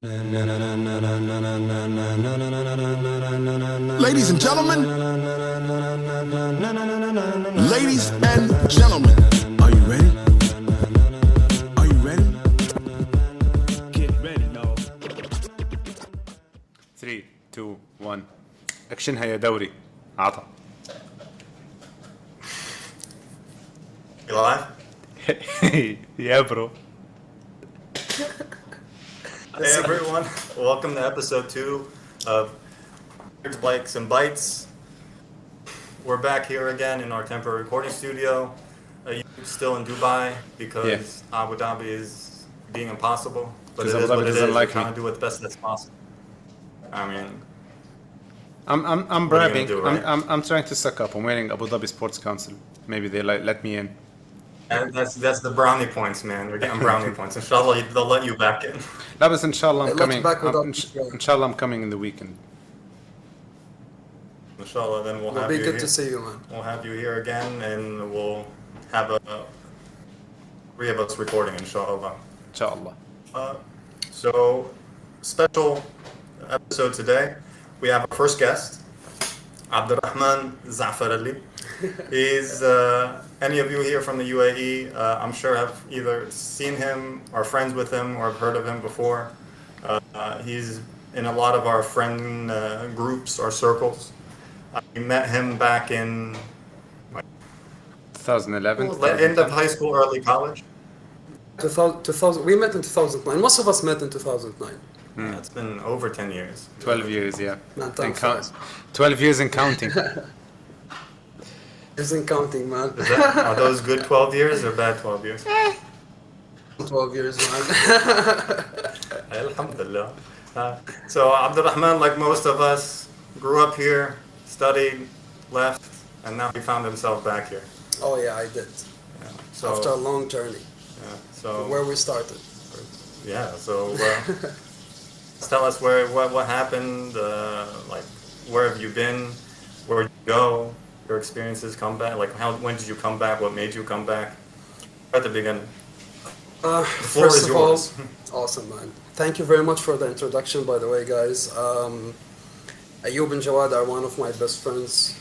Ladies and gentlemen, ladies and gentlemen, are you ready? Are you ready? Get ready, now. 3 2 1 اكشنها يا دوري عطا. You live? Yeah, bro. Hey everyone, welcome to episode 2 of Bytes and Bytes. We're back here again in our temporary recording studio. You're still in Dubai because Abu Dhabi is being impossible. But it is what it is. We're trying to do it best as possible. I mean, I'm what are you bragging. gonna do, right? I'm trying to suck up. I'm wearing Abu Dhabi Sports Council. Maybe they let me in. And that's the brownie points, man. We're getting brownie points. Inshallah, they'll let you back in. لا بس إن شاء الله I'm Let's coming. back with إن شاء الله I'm coming in the weekend. Inshallah, then we'll It'll have be you good here. to see you, man. We'll have you here again, and we'll have three of us recording, inshallah. إن شاء الله. So, special episode today. We have our first guest, Abdulrahman AlZaafaralli. He's any of you here from the UAE, I'm sure have either seen him, are friends with him, or have heard of him before. He's in a lot of our friend groups or circles. We met him back in 2011. end of high school, early college. 2000, we met in 2009. Most of us met in 2009. It's been over 10 years. 12 years, yeah. Man, time And flies. 12 years and counting. Isn't counting, man. Are those good 12 years or bad 12 years? 12 years, man. Alhamdulillah. So Abdulrahman, like most of us, grew up here, studied, left, and now he found himself back here. Oh yeah, I did. Yeah. So, After a long journey, so where we started. yeah. So tell us what happened. Like, where have you been? Where did you go? Your experiences, come back. Like, when did you come back? What made you come back? At the beginning. The floor First is of all, yours. awesome, man. Thank you very much for the introduction, by the way, guys. Ayub and Jawad are one of my best friends.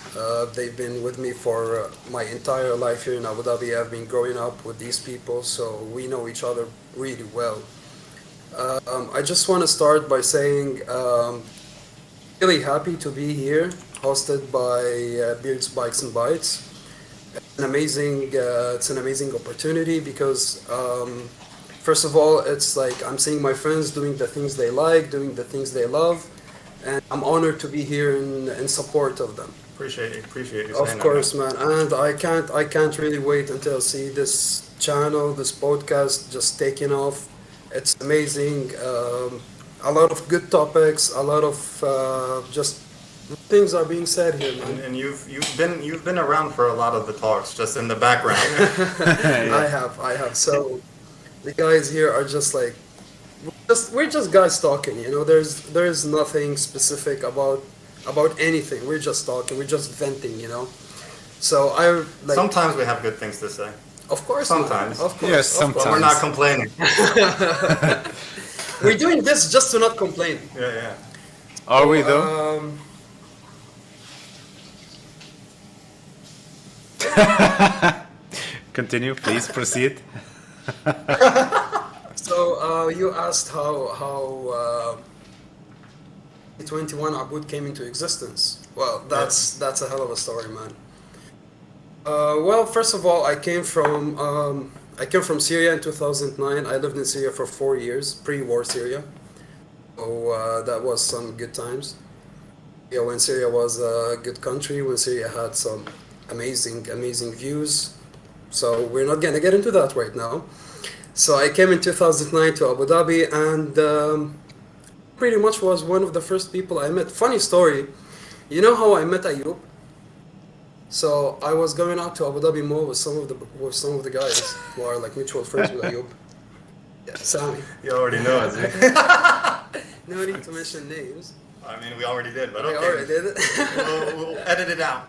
They've been with me for my entire life here in Abu Dhabi. I've been growing up with these people, so we know each other really well. I just want to start by saying, really happy to be here, hosted by Beards, Bikes and Bytes. It's an amazing opportunity because, first of all, it's like I'm seeing my friends doing the things they like, doing the things they love, and I'm honored to be here in support of them. Appreciate you. Of course, man, and I can't really wait until I see this channel, this podcast just taking off. It's amazing. A lot of good topics, a lot of just things are being said here, man. And you've been around for a lot of the talks, just in the background. I have. So the guys here are just like, we're just guys talking, you know. There's nothing specific about anything. We're just talking. We're just venting, you know. So I like. Sometimes we have good things to say. Of course. Sometimes. Man. Of course. Yes, of course. sometimes. But we're not complaining. We're doing this just to not complain. Yeah. Are we though? Continue, please proceed. So you asked how 21 Abud came into existence. Well, that's a hell of a story, man. Well, first of all, I came from Syria in 2009. I lived in Syria for 4 years, pre-war Syria. So that was some good times. Yeah, when Syria was a good country, when Syria had some amazing views. So we're not gonna get into that right now. So I came in 2009 to Abu Dhabi, and pretty much was one of the first people I met. Funny story, you know how I met Ayub? So I was going out to Abu Dhabi Mall with some of the guys who are like mutual friends with Ayub. Yeah, Sami. You already know it. No need to mention names. I mean, we already did, but I okay. already did it. We'll edit it out.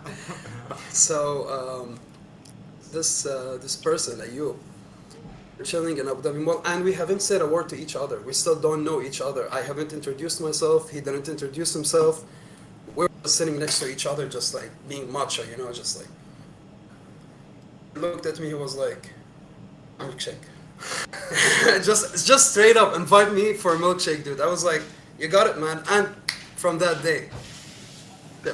So this person Ayub, chilling in Abu Dhabi Mall, and we haven't said a word to each other. We still don't know each other. I haven't introduced myself. He didn't introduce himself. We were just sitting next to each other, just like being macho, you know, just like. He looked at me. He was like, "A milkshake." just straight up invite me for a milkshake, dude. I was like, "You got it, man." And from that day. I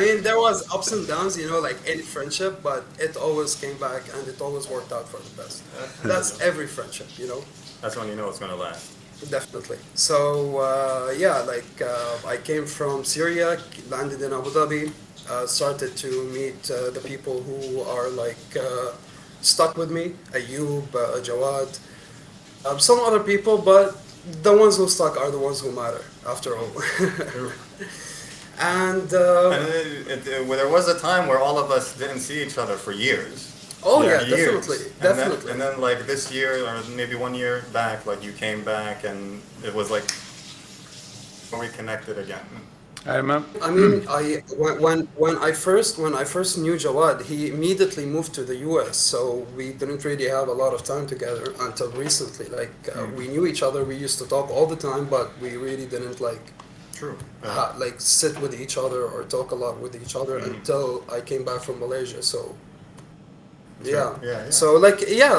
mean, there was ups and downs, you know, like any friendship, but it always came back and it always worked out for the best. That's every friendship, you know. That's when you know it's gonna last. Definitely. So yeah, like I came from Syria, landed in Abu Dhabi, started to meet the people who are like stuck with me, Ayub, Jawad, some other people, but the ones who stuck are the ones who matter, after all. And Well, there was a time where all of us didn't see each other for years. oh yeah, Years. definitely, And definitely. then like this year or maybe 1 year back, like you came back and it was like we connected again. I remember. I mean, when I first knew Jawad, he immediately moved to the U.S. So we didn't really have a lot of time together until recently. Like we knew each other, we used to talk all the time, but we really didn't like True. like sit with each other or talk a lot with each other until I came back from Malaysia. So yeah. Yeah. So like yeah,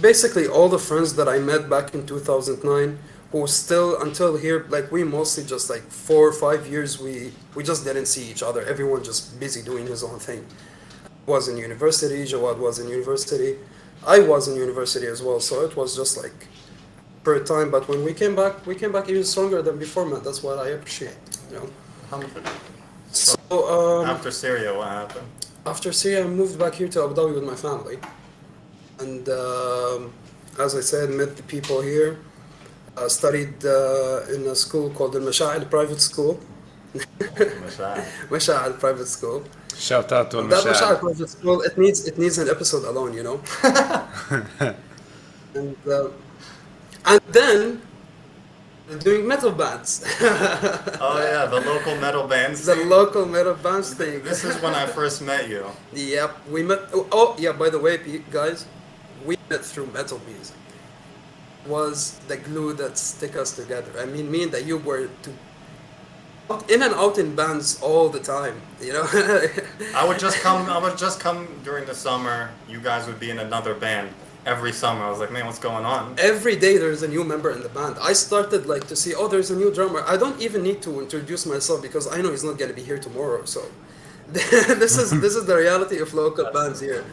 basically all the friends that I met back in 2009 who still until here, like we mostly just like 4 or 5 years we just didn't see each other. Everyone just busy doing his own thing. Was in university, Jawad was in university, I was in university as well. So it was just like for a time. But when we came back even stronger than before, man. That's what I appreciate, you know. So After Syria, what happened? after Syria, I moved back here to Abu Dhabi with my family, and as I said, met the people here. Studied in a school called the Masha'al Private School. Masha'al. Masha'al Private School. Shout out to That Masha'al Mashal. Private School, it needs an episode alone, you know. and and then doing metal bands. Oh yeah, the local metal bands. The local metal bands thing. This is when I first met you. Yep, we met. Oh yeah, by the way, guys, we met through metal music. Was the glue that stick us together. I mean, me and Ayub were in and out in bands all the time, you know. I would just come during the summer. You guys would be in another band every summer. I was like, man, what's going on? Every day there's a new member in the band. I started like to see, oh, there's a new drummer. I don't even need to introduce myself because I know he's not gonna be here tomorrow. So this is the reality of local bands here.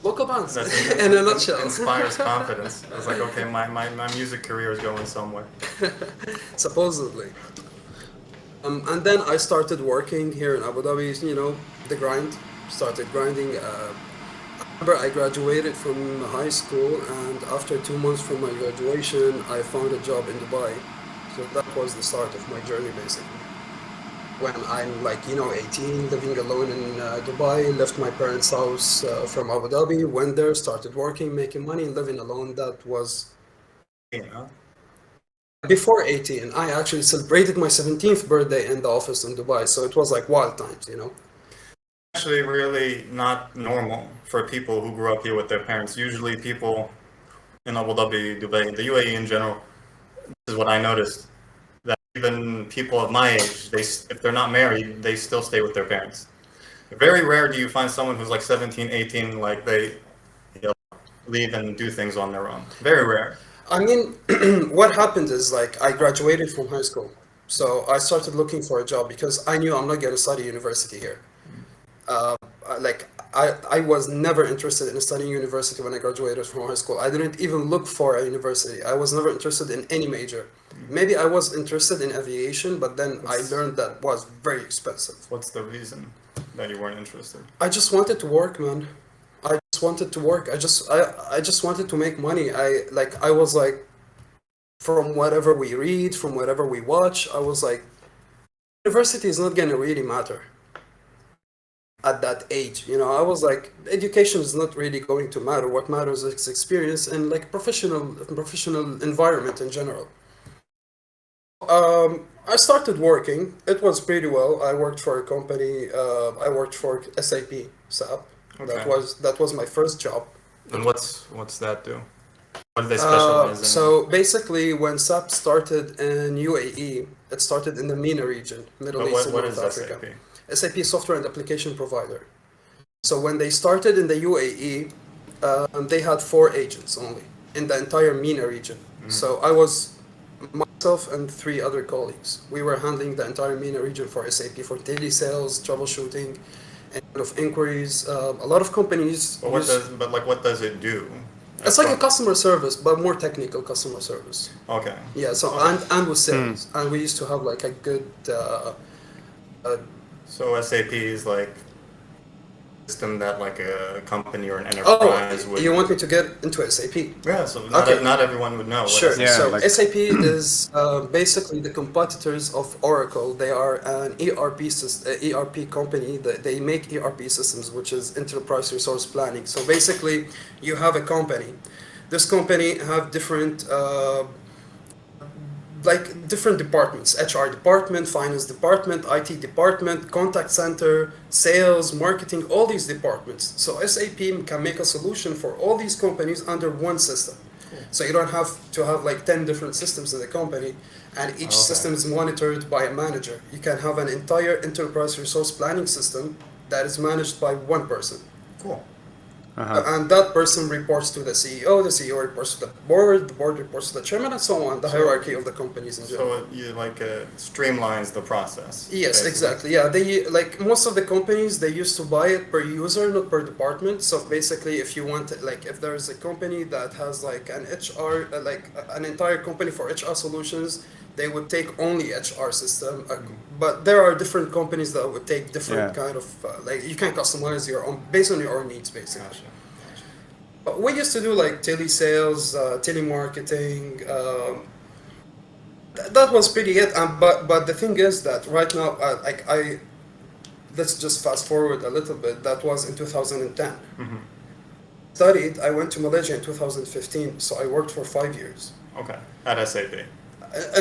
Local bands, in a nutshell. Inspires confidence. I was like, okay, my music career is going somewhere. Supposedly. And then I started working here in Abu Dhabi, you know, the grind. Started grinding. I remember I graduated from high school, and after 2 months from my graduation, I found a job in Dubai. So that was the start of my journey, basically. When I'm like, you know, 18, living alone in Dubai, left my parents' house from Abu Dhabi, went there, started working, making money, living alone. That was You know? before 18. I actually celebrated my 17th birthday in the office in Dubai, so it was like wild times, you know. Actually, really not normal for people who grew up here with their parents. Usually, people in Abu Dhabi, Dubai, the UAE in general, this is what I noticed. That even people of my age, if they're not married, they still stay with their parents. Very rare do you find someone who's like 17, 18, like they leave and do things on their own. Very rare. I mean, what happened is like I graduated from high school, so I started looking for a job because I knew I'm not going to study university here. Like I was never interested in studying university when I graduated from high school. I didn't even look for a university. I was never interested in any major. Maybe I was interested in aviation, but then I learned that was very expensive. What's the reason that you weren't interested? I just wanted to work, man. I just wanted to work. I just wanted to make money. I was like, from whatever we read, from whatever we watch, I was like, university is not gonna really matter at that age. You know, I was like, education is not really going to matter. What matters is experience and like professional environment in general. I started working. It was pretty well. I worked for a company. I worked for SAP, SAP. Okay. That was my first job. And what's that do? What do they specialize in? So basically, when SAP started in UAE, it started in the MENA region, Middle But East and what North is Africa. SAP? SAP software and application provider. So when they started in the UAE, they had 4 agents only in the entire MENA region. So I was myself and 3 other colleagues. We were handling the entire MENA region for SAP for telesales, troubleshooting, and kind of inquiries. A lot of companies. But what does it do? It's like a customer service, but more technical customer service. Okay. Yeah. So and with sales, and we used to have like a good. So SAP is like a system that like a company or an enterprise would. You want me to get into SAP? Yeah. So Okay. not everyone would know. What Sure. SAP Yeah, So like- SAP is basically the competitors of Oracle. They are an ERP company. They make ERP systems, which is enterprise resource planning. So basically, you have a company. This company have different different departments: HR department, finance department, IT department, contact center, sales, marketing, all these departments. So SAP can make a solution for all these companies under one system. So you don't have to have like 10 different systems in the company, and each system is monitored by a manager. You can have an entire enterprise resource planning system that is managed by one person. Cool. And that person reports to the CEO reports to the board reports to the chairman, and so on, the hierarchy of the companies in general. So you streamlines the process. Yes, basically. exactly. Yeah, they like most of the companies, they used to buy it per user, not per department. So basically, if you want, like, if there's a company that has like an HR, an entire company for HR solutions, they would take only HR system. But there are different companies that would take different kind of like you can customize your own based on your own needs, basically. Gotcha. But we used to do like telesales, telemarketing. That was pretty it. But the thing is that right now, let's just fast forward a little bit. That was in 2010. Studied. I went to Malaysia in 2015, so I worked for 5 years. Okay. At SAP.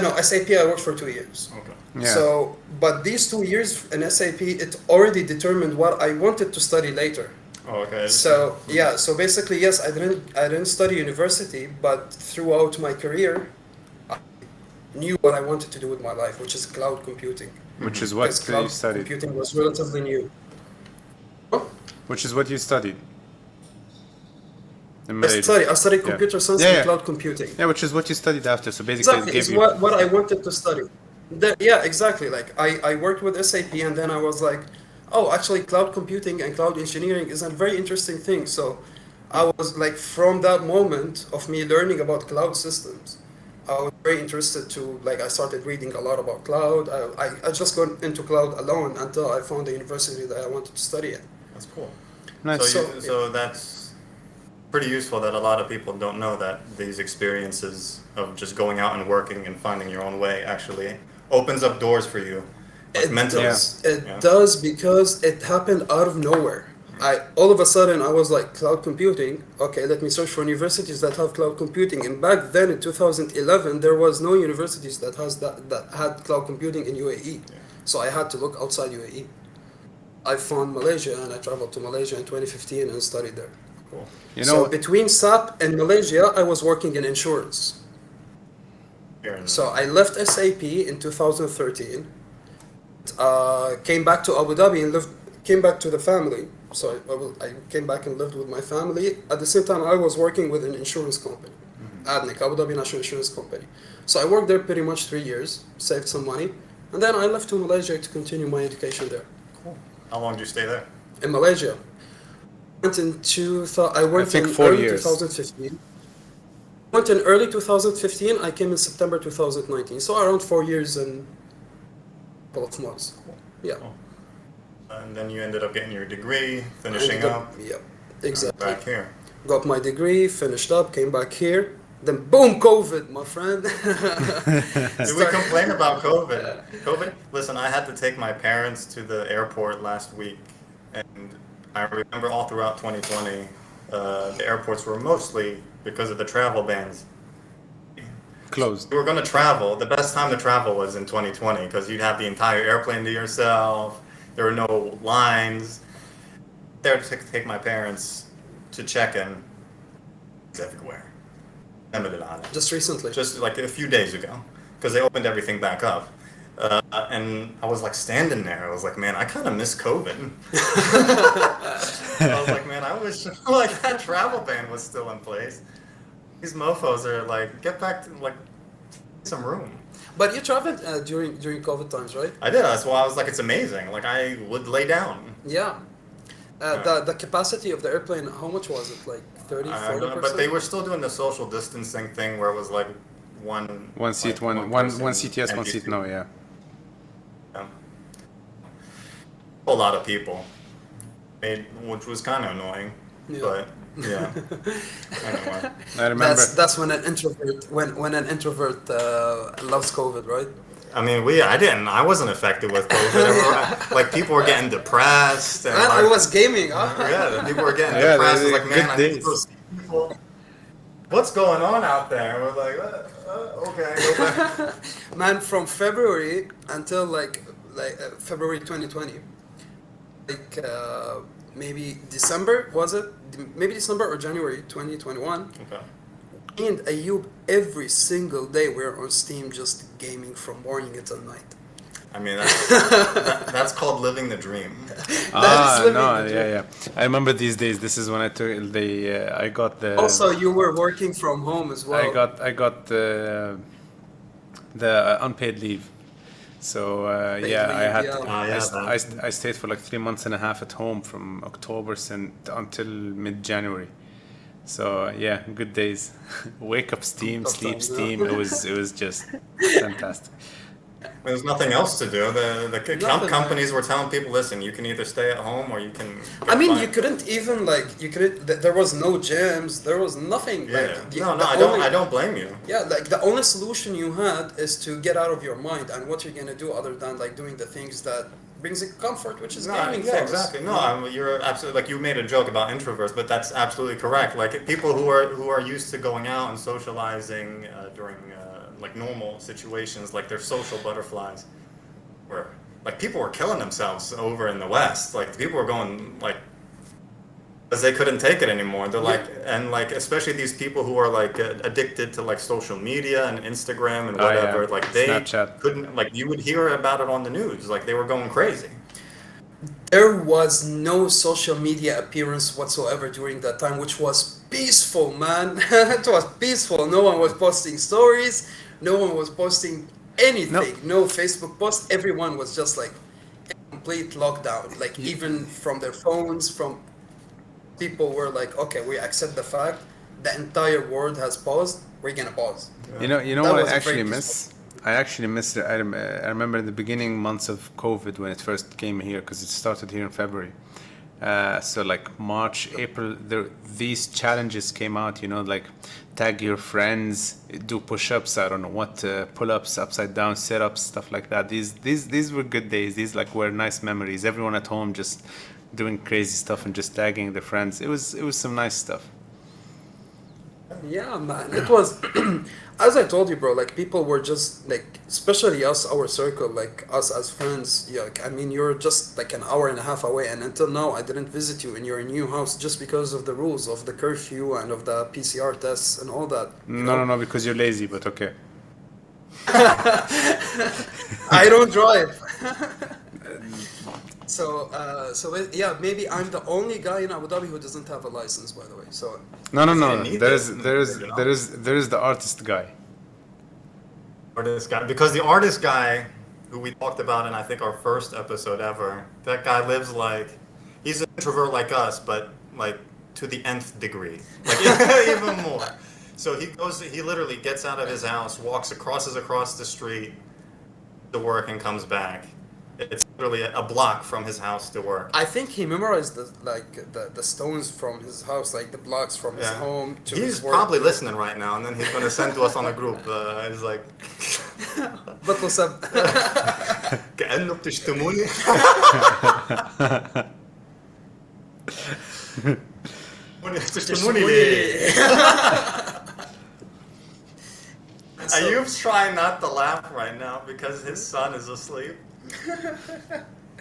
No, SAP. I worked for 2 years. Okay. Yeah. So, but these 2 years in SAP, it already determined what I wanted to study later. Oh, okay. So yeah, so basically, yes, I didn't study university, but throughout my career, I knew what I wanted to do with my life, which is cloud computing. Which is what Because you cloud studied. computing was relatively new. Which is what you studied. In I Malaysia. studied Yeah. computer science Yeah, and yeah. cloud computing. Yeah, which is what you studied after. So basically, Exactly, it gave it's you. what I wanted to study. Yeah, exactly. Like I worked with SAP, and then I was like, oh, actually, cloud computing and cloud engineering is a very interesting thing. So I was like, from that moment of me learning about cloud systems, I was very interested to, like, I started reading a lot about cloud. I just got into cloud alone until I found the university that I wanted to study in. That's cool. Nice. So that's pretty useful that a lot of people don't know that these experiences of just going out and working and finding your own way actually opens up doors for you. Like mentally. It does because it happened out of nowhere. All of a sudden I was like, cloud computing. Okay, let me search for universities that have cloud computing. And back then in 2011, there was no universities that had cloud computing in UAE. So I had to look outside UAE. I found Malaysia, and I traveled to Malaysia in 2015 and studied there. Cool. You know, So between SAP and Malaysia, I was working in insurance. So I left SAP in 2013. Came back to Abu Dhabi and came back to the family. So I came back and lived with my family. At the same time, I was working with an insurance company, ADNIC, Abu Dhabi National Insurance Company. So I worked there pretty much 3 years, saved some money, and then I left to Malaysia to continue my education there. Cool. How long did you stay there? In Malaysia, I went think in 4 early years. 2015. Went in early 2015. I came in September 2019. So around 4 years and a couple of months. Yeah. Cool. And then you ended up getting your degree, finishing up. Yep, exactly. Back here. Got my degree, finished up, came back here. Then boom, COVID, my friend. Did we complain about COVID? COVID? Listen, I had to take my parents to the airport last week, and I remember all throughout 2020, the airports were mostly, because of the travel bans, closed. you were going to travel. The best time to travel was in 2020 because you'd have the entire airplane to yourself. There were no lines. there to take my parents to check-in. It's everywhere. Just recently. Just like a few days ago, because they opened everything back up. And I was like standing there. I was like, man, I kind of miss COVID. I was like, man, I wish like that travel ban was still in place. These mofos are like, get back to like some room. But you traveled during COVID times, right? I did. That's why I was like, it's amazing. Like I would lay down. Yeah. The capacity of the airplane, how much was it? Like 30, 40%? But they were still doing the social distancing thing where it was like one seat, like, one seat yes, empty one seat no, yeah. A lot of people, which was kind of annoying. Yeah. But yeah. Anyway. I remember. That's when an introvert loves COVID, right? I mean, I wasn't affected with COVID. Like people were getting depressed. And Man, I was gaming. Yeah, people were getting depressed. I was like, man, I need to go see people. What's going on out there? We're like, okay, go back. Man, from February until like February 2020, like maybe December, was it? Maybe December or January 2021. Okay. And Ayub, every single day we're on Steam just gaming from morning until night. I mean, that's called living the dream. Yeah. I remember these days. This is when I took I got the. Also, you were working from home as well. I got the unpaid leave. So I had I stayed for like 3 months and a half at home from October until mid-January. So yeah, good days. Wake up Steam, sleep Steam. It was just fantastic. There's nothing else to do. The companies were telling people, listen, you can either stay at home or you can. You couldn't even there was no gyms. There was nothing. Yeah. I don't blame you. Yeah, like the only solution you had is to get out of your mind, and what you're gonna do other than like doing the things that brings you comfort, which is gaming. Yeah, exactly. No, you're absolutely like you made a joke about introverts, but that's absolutely correct. Like people who are used to going out and socializing during like normal situations, like they're social butterflies. Where like people were killing themselves over in the West. Like people were going like because they couldn't take it anymore. They're like, and like especially these people who are like addicted to like social media and Instagram and whatever. Like they Snapchat. couldn't, like you would hear about it on the news. Like they were going crazy. There was no social media appearance whatsoever during that time, which was peaceful, man. It was peaceful. No one was posting stories. No one was posting anything. No Facebook post. Everyone was just like complete lockdown. Like even from their phones, from people were like, okay, we accept the fact the entire world has paused. We're gonna pause. Yeah. You know what I actually miss? I actually miss it. I remember in the beginning months of COVID when it first came here, because it started here in February. So like March, April, these challenges came out, like tag your friends, do push-ups, I don't know what, pull-ups, upside down, sit-ups, stuff like that. These were good days. These like were nice memories. Everyone at home just doing crazy stuff and just tagging their friends. It was some nice stuff. Yeah, man. It was, as I told you, bro, like people were just like, especially us, our circle, like us as friends. Yeah, I mean, you're just like an hour and a half away. And until now, I didn't visit you in your new house just because of the rules of the curfew and of the PCR tests and all that. No, because you're lazy, but okay. I don't drive. So maybe I'm the only guy in Abu Dhabi who doesn't have a license, by the way. So no. There is the artist guy. Artist guy, because the artist guy, who we talked about in I think our first episode ever, that guy lives like he's an introvert like us, but like to the nth degree, like even more. So he literally gets out of his house, crosses across the street to work, and comes back. It's literally a block from his house to work. I think he memorized the stones from his house, like the blocks from his home to his work. He's probably listening right now, and then he's going to send to us on a group. He's like, what's up? كأنه بتشتموني. بتشتموني ليه؟ Ayub's trying not to laugh right now because his son is asleep.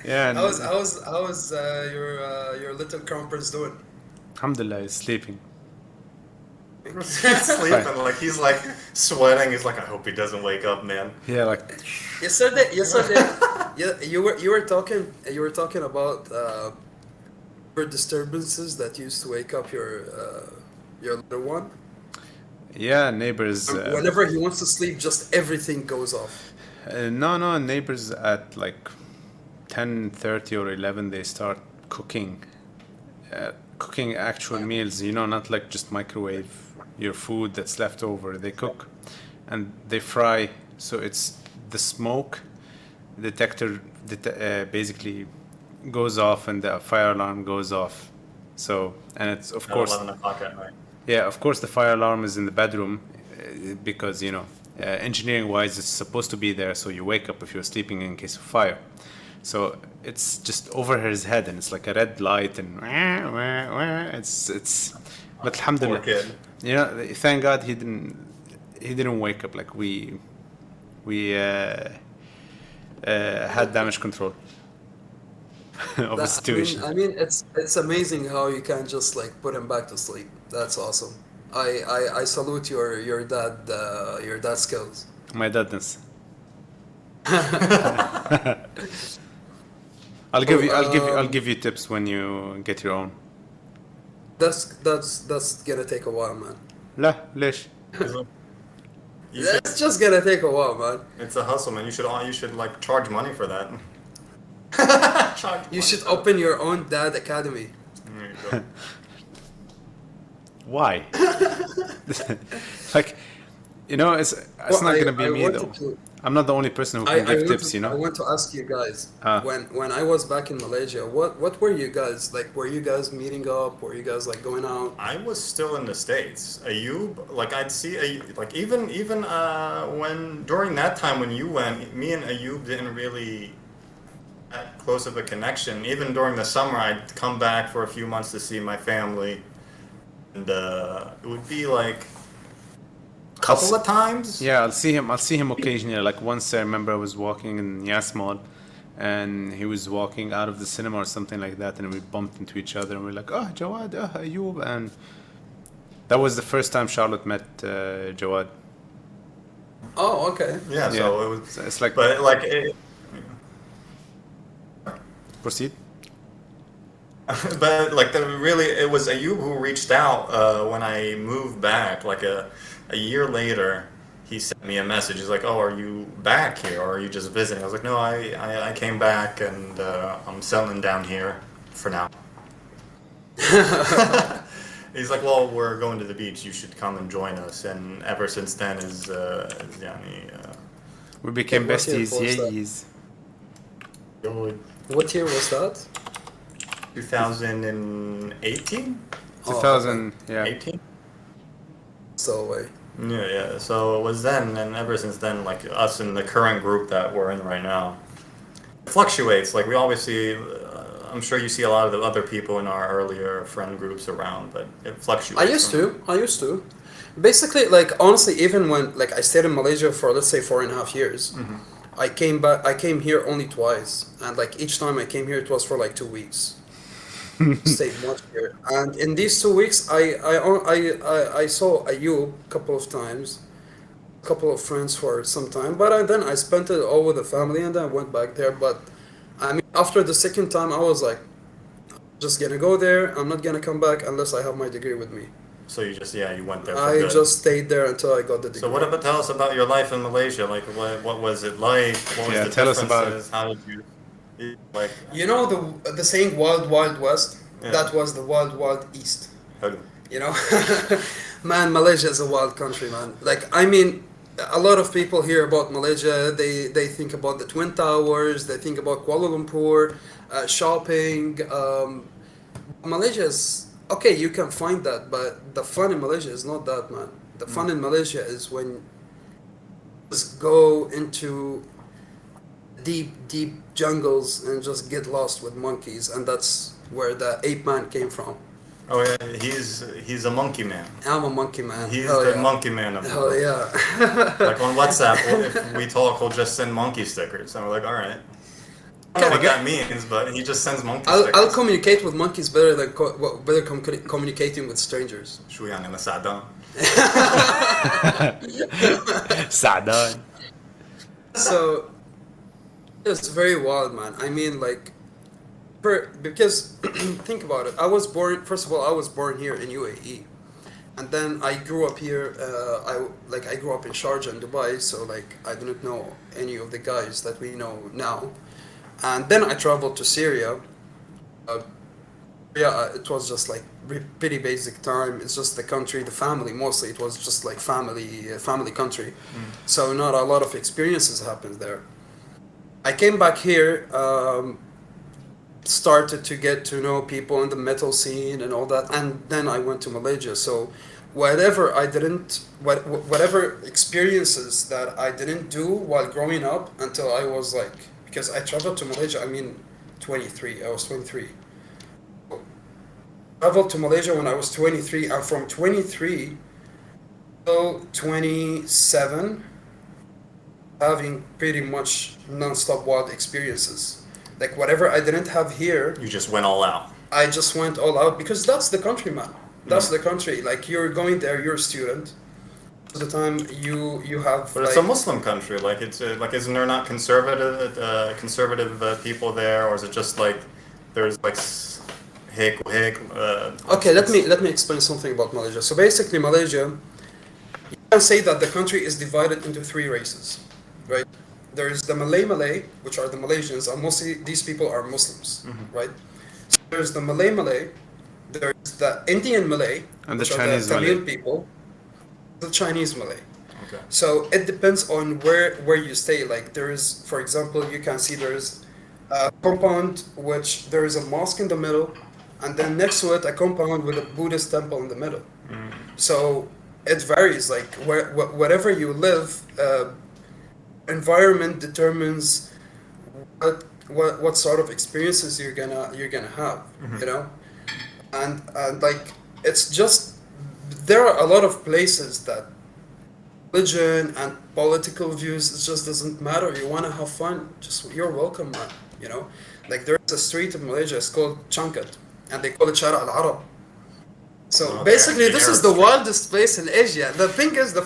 Yeah, and How's your little crown prince doing? alhamdulillah, he's sleeping. He's sleeping, like he's like sweating. He's like, I hope he doesn't wake up, man. Yeah, like Yesterday, yeah, you were talking about disturbances that used to wake up your little one. yeah, neighbors. Whenever he wants to sleep, just everything goes off. No, neighbors at like 10:30 or 11 they start cooking, cooking actual meals. You know, not like just microwave your food that's left over. They cook, and they fry. So it's the smoke detector basically goes off, and the fire alarm goes off. So, and it's of At course 11 o'clock at night. yeah, of course the fire alarm is in the bedroom because you know engineering wise it's supposed to be there so you wake up if you're sleeping in case of fire. So it's just over his head and it's like a red light and it's but Poor alhamdulillah, kid. you know, thank God he didn't wake up. Like we had damage control of the situation. I mean, it's amazing how you can just like put him back to sleep. That's awesome. I salute your dad skills. My dadness. I'll give you tips when you get your own. That's gonna take a while, man. لا ليش؟ You should, That's just gonna take a while, man. it's a hustle, man. You should like charge money for that. You should open your own dad academy. There you go. Why? Like, you know, it's Well, not gonna be I me wanted though. to- I'm not the only person who can give tips, you I know. want to ask you guys Ah. when I was back in Malaysia, what were you guys like? Were you guys meeting up? Were you guys like going out? I was still in the States. Ayub, like I'd see, like even when during that time when you went, me and Ayub didn't really that close of a connection. Even during the summer, I'd come back for a few months to see my family, and it would be like a couple of times. Yeah, I'll see him occasionally. Like once I remember I was walking in Yas Mall and he was walking out of the cinema or something like that and we bumped into each other and we're like, oh Jawad, oh Ayub, and that was the first time Charlotte met Jawad. Oh, okay. Yeah, so it was. So it's like But like, proceed. but like really, it was Ayub who reached out when I moved back. Like a year later, he sent me a message. He's like, "Oh, are you back here, or are you just visiting?" I was like, "No, I came back and I'm settling down here for now." He's like, "Well, we're going to the beach. You should come and join us." And ever since then, We became What year besties, was that? yeas. What year was that? 2018. 2000, yeah. 18. So way. Yeah. So it was then, and ever since then, like us in the current group that we're in right now, it fluctuates. Like we always see, I'm sure you see a lot of the other people in our earlier friend groups around, but it fluctuates. I used to. Basically, like honestly, even when like I stayed in Malaysia for let's say 4.5 years, I came here only twice, and like each time I came here, it was for like 2 weeks. Stayed much here, and in these 2 weeks, I saw Ayub a couple of times, a couple of friends for some time, but then I spent it all with the family, and then I went back there. But I mean, after the second time, I was like, just gonna go there. I'm not gonna come back unless I have my degree with me. So you went there for I good. just stayed there until I got the degree. So what about tell us about your life in Malaysia? Like what was it like? What was Yeah, the tell us about differences? How did you like? You know the saying "Wild Wild West"? Yeah. That was the Wild Wild East. How do- You know, man, Malaysia is a wild country, man. Like, I mean, a lot of people hear about Malaysia. They think about the Twin Towers. They think about Kuala Lumpur, shopping. Malaysia is okay. You can find that, but the fun in Malaysia is not that, man. The fun in Malaysia is when you just go into deep jungles and just get lost with monkeys, and that's where the ape man came from. Oh yeah, he's a monkey man. I'm a monkey man. He's Hell the yeah. monkey man of the Hell group. yeah. Like on WhatsApp, if we talk, we'll just send monkey stickers, and we're like, all right. I don't know what that means, but he just sends monkey I'll stickers. communicate with monkeys better than communicating with strangers. شو يعني أنا سعدان؟ سعدان. So it's very wild, man. I mean, like, because think about it. First of all, I was born here in UAE, and then I grew up here. I grew up in Sharjah and Dubai, so like I didn't know any of the guys that we know now. And then I traveled to Syria. It was just like pretty basic time. It's just the country, the family mostly. It was just like family country. So not a lot of experiences happened there. I came back here, started to get to know people in the metal scene and all that, and then I went to Malaysia. So whatever experiences that I didn't do while growing up until I was like, because I traveled to Malaysia, I mean 23, I was 23. Traveled to Malaysia when I was 23, and from 23 till 27, having pretty much non-stop wild experiences. Like whatever I didn't have here, You just went all out. I just went all out because that's the country, man. That's the country. Like you're going there, you're a student. Most of the time you have. But it's a Muslim country. Like it's like, isn't there not conservative people there, or is it just like there's like hik. Okay, let me explain something about Malaysia. So basically, Malaysia, you can say that the country is divided into three races, right? There is the Malay, which are the Malaysians, and mostly these people are Muslims, right? So there's the Malay, there's the Indian Malay, And which the are Chinese the Tamil Malay. people, the Chinese Malay. Okay. So it depends on where you stay. Like there is, for example, you can see there is a compound which there is a mosque in the middle, and then next to it a compound with a Buddhist temple in the middle. So it varies. Like wherever you live, environment determines what sort of experiences you're gonna have. You know, and like it's just there are a lot of places that religion and political views, it just doesn't matter. You want to have fun, just you're welcome, man. You know, like there's a street in Malaysia, it's called Changkat, and they call it Shara al-Arab. So basically, this is the wildest place in Asia. The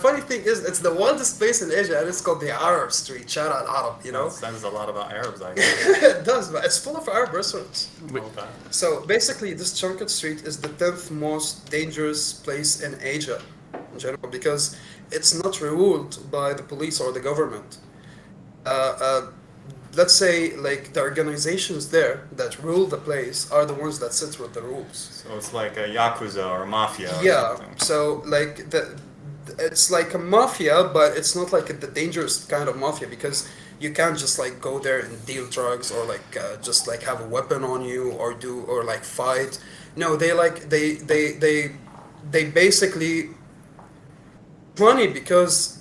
funny thing is, it's the wildest place in Asia, and it's called the Arab Street, Shara al-Arab. You know, That says a lot about Arabs, I guess. it does, but it's full of Arab restaurants. Okay. So basically, this Changkat Street is the 10th most dangerous place in Asia, in general, because it's not ruled by the police or the government. Let's say, like, the organizations there that rule the place are the ones that sit with the rules. So it's like a yakuza or mafia. Or Yeah, something. so like it's like a mafia, but it's not like the dangerous kind of mafia because you can't just like go there and deal drugs or like just like have a weapon on you or like fight. No, they basically funny because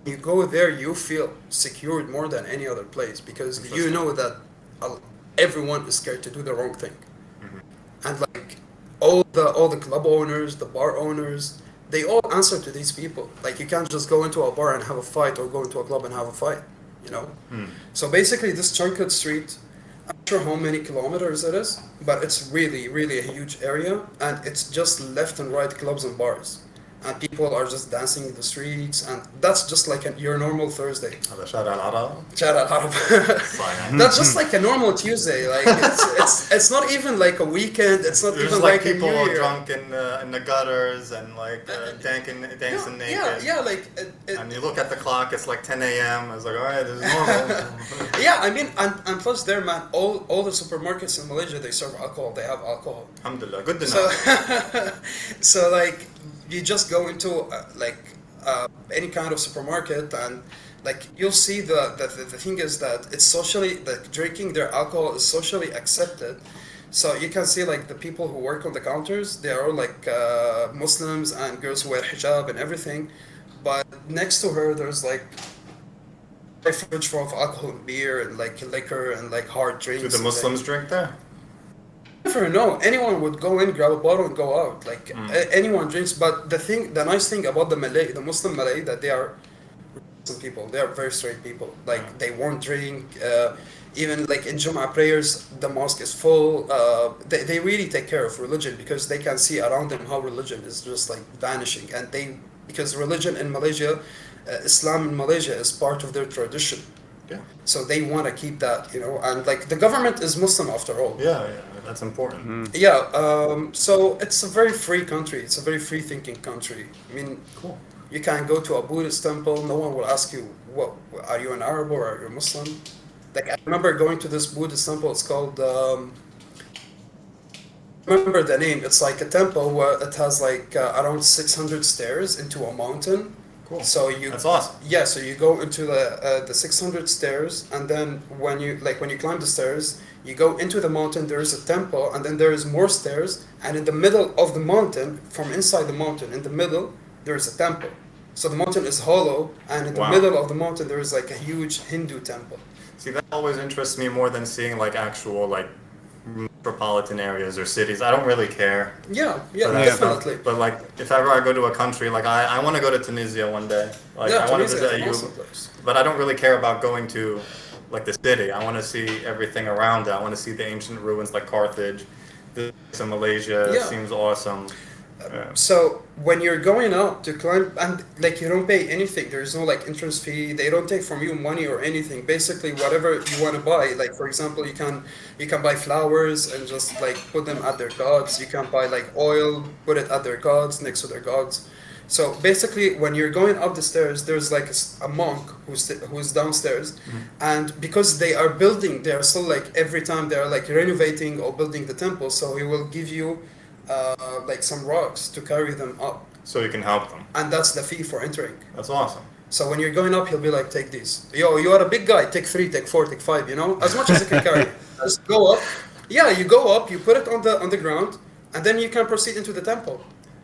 you go there, you feel secured more than any other place because you know that everyone is scared to do the wrong thing. And like all the club owners, the bar owners, they all answer to these people. Like you can't just go into a bar and have a fight or go into a club and have a fight, you know? So basically this Changkat Street, I'm not sure how many kilometers it is, but it's really, really a huge area and it's just left and right clubs and bars. And people are just dancing in the streets, and that's just like your normal Thursday. هذا شارع العرب. Shara al-Arab. That's just like a normal Tuesday. Like it's not even like a weekend. It's not There's even like like people a New Year. drunk in the gutters and like dancing naked. Yeah, like And you look at the clock, it's like 10 a.m. It's like, all right, this is normal. yeah. I mean, and plus there, man, all the supermarkets in Malaysia they serve alcohol. They have alcohol. Alhamdulillah, good to know. So like you just go into any kind of supermarket and like you'll see the thing is that it's socially like drinking their alcohol is socially accepted. So you can see like the people who work on the counters, they are all like Muslims and girls who wear hijab and everything. But next to her there's like a fridge full of alcohol and beer and like liquor and like hard drinks. Do the Muslims drink there? Never know. Anyone would go in, grab a bottle, and go out. Like anyone drinks. But the nice thing about the Muslim Malay, that they are Muslim people. They are very straight people. Like they won't drink. Even like in Jum'ah prayers, the mosque is full. They really take care of religion because they can see around them how religion is just like vanishing. And because religion in Malaysia, Islam in Malaysia is part of their tradition. Yeah. So they want to keep that, and like the government is Muslim after all. Yeah, that's important. Yeah, so it's a very free country. It's a very free thinking country. I mean, Cool. you can go to a Buddhist temple. No one will ask you, "What are you an Arab or are you a Muslim?" Like I remember going to this Buddhist temple. It's called. Remember the name? It's like a temple where it has like around 600 stairs into a mountain. Cool. So That's awesome. Yeah, so you go into the 600 stairs, and then when you climb the stairs, you go into the mountain. There is a temple, and then there is more stairs, and in the middle of the mountain, from inside the mountain, in the middle, there is a temple. So the mountain is hollow, and in the Wow. middle of the mountain, there is like a huge Hindu temple. See, that always interests me more than seeing like actual like metropolitan areas or cities. I don't really care. Yeah, But definitely. But like, if ever I go to a country, like I want to go to Tunisia one day. Like Yeah, I want to Tunisia is visit an you, awesome place. but I don't really care about going to like the city. I want to see everything around it. I want to see the ancient ruins like Carthage. This in Malaysia Yeah. seems awesome. So when you're going up to climb, and like you don't pay anything, there's no like entrance fee. They don't take from you money or anything. Basically, whatever you want to buy. Like for example, you can buy flowers and just like put them at their gods. You can buy like oil, put it at their gods, next to their gods. So basically, when you're going up the stairs, there's like a monk who's downstairs, and because they are building, they are still like every time they are like renovating or building the temple. So he will give you. Like some rocks to carry them up, So you can help them. and that's the fee for entering. That's awesome. So when you're going up, he'll be like, "Take these. Yo, you are a big guy. Take 3, take 4, take 5. As much as you can carry. Just go up. Yeah, you go up. You put it on the ground, and then you can proceed into the temple.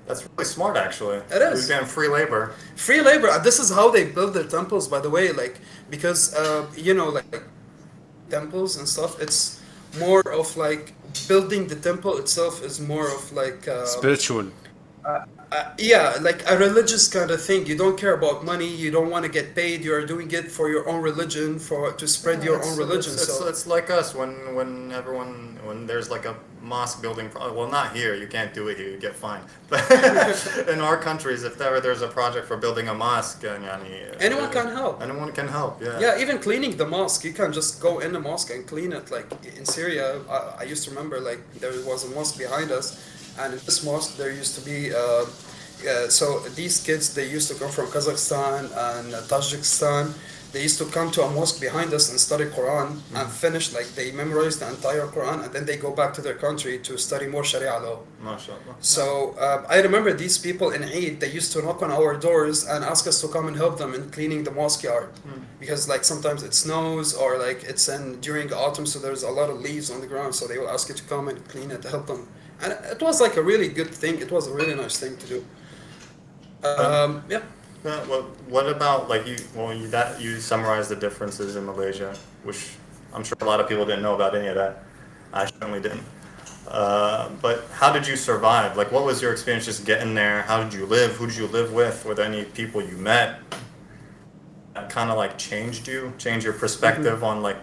That's really smart, actually. It is. You get free labor. Free labor. And this is how they build their temples, by the way. Like because like temples and stuff. It's more of like building the temple itself is more of like Spiritual. yeah, like a religious kind of thing. You don't care about money. You don't want to get paid. You are doing it for your own religion, to spread your own religion. It's like us when there's like a mosque building. Well, not here. You can't do it here. You get fined. But in our countries, if there's a project for building a mosque, Anyone can help. Anyone can help. Yeah. Yeah, even cleaning the mosque, you can just go in the mosque and clean it. Like in Syria, I used to remember like there was a mosque behind us, and in this mosque there used to be. So these kids, they used to come from Kazakhstan and Tajikistan. They used to come to a mosque behind us and study Quran and finish, like they memorize the entire Quran, and then they go back to their country to study more Sharia law. MashaAllah. So I remember these people in Eid, they used to knock on our doors and ask us to come and help them in cleaning the mosque yard. Because like sometimes it snows or like it's during autumn, so there's a lot of leaves on the ground, so they will ask you to come and clean it to help them. And it was like a really good thing. It was a really nice thing to do. Yeah. Well, what about like you summarized the differences in Malaysia, which I'm sure a lot of people didn't know about any of that. I certainly didn't. But how did you survive? Like, what was your experience just getting there? How did you live? Who did you live with? Were there any people you met that kind of like changed your perspective on like?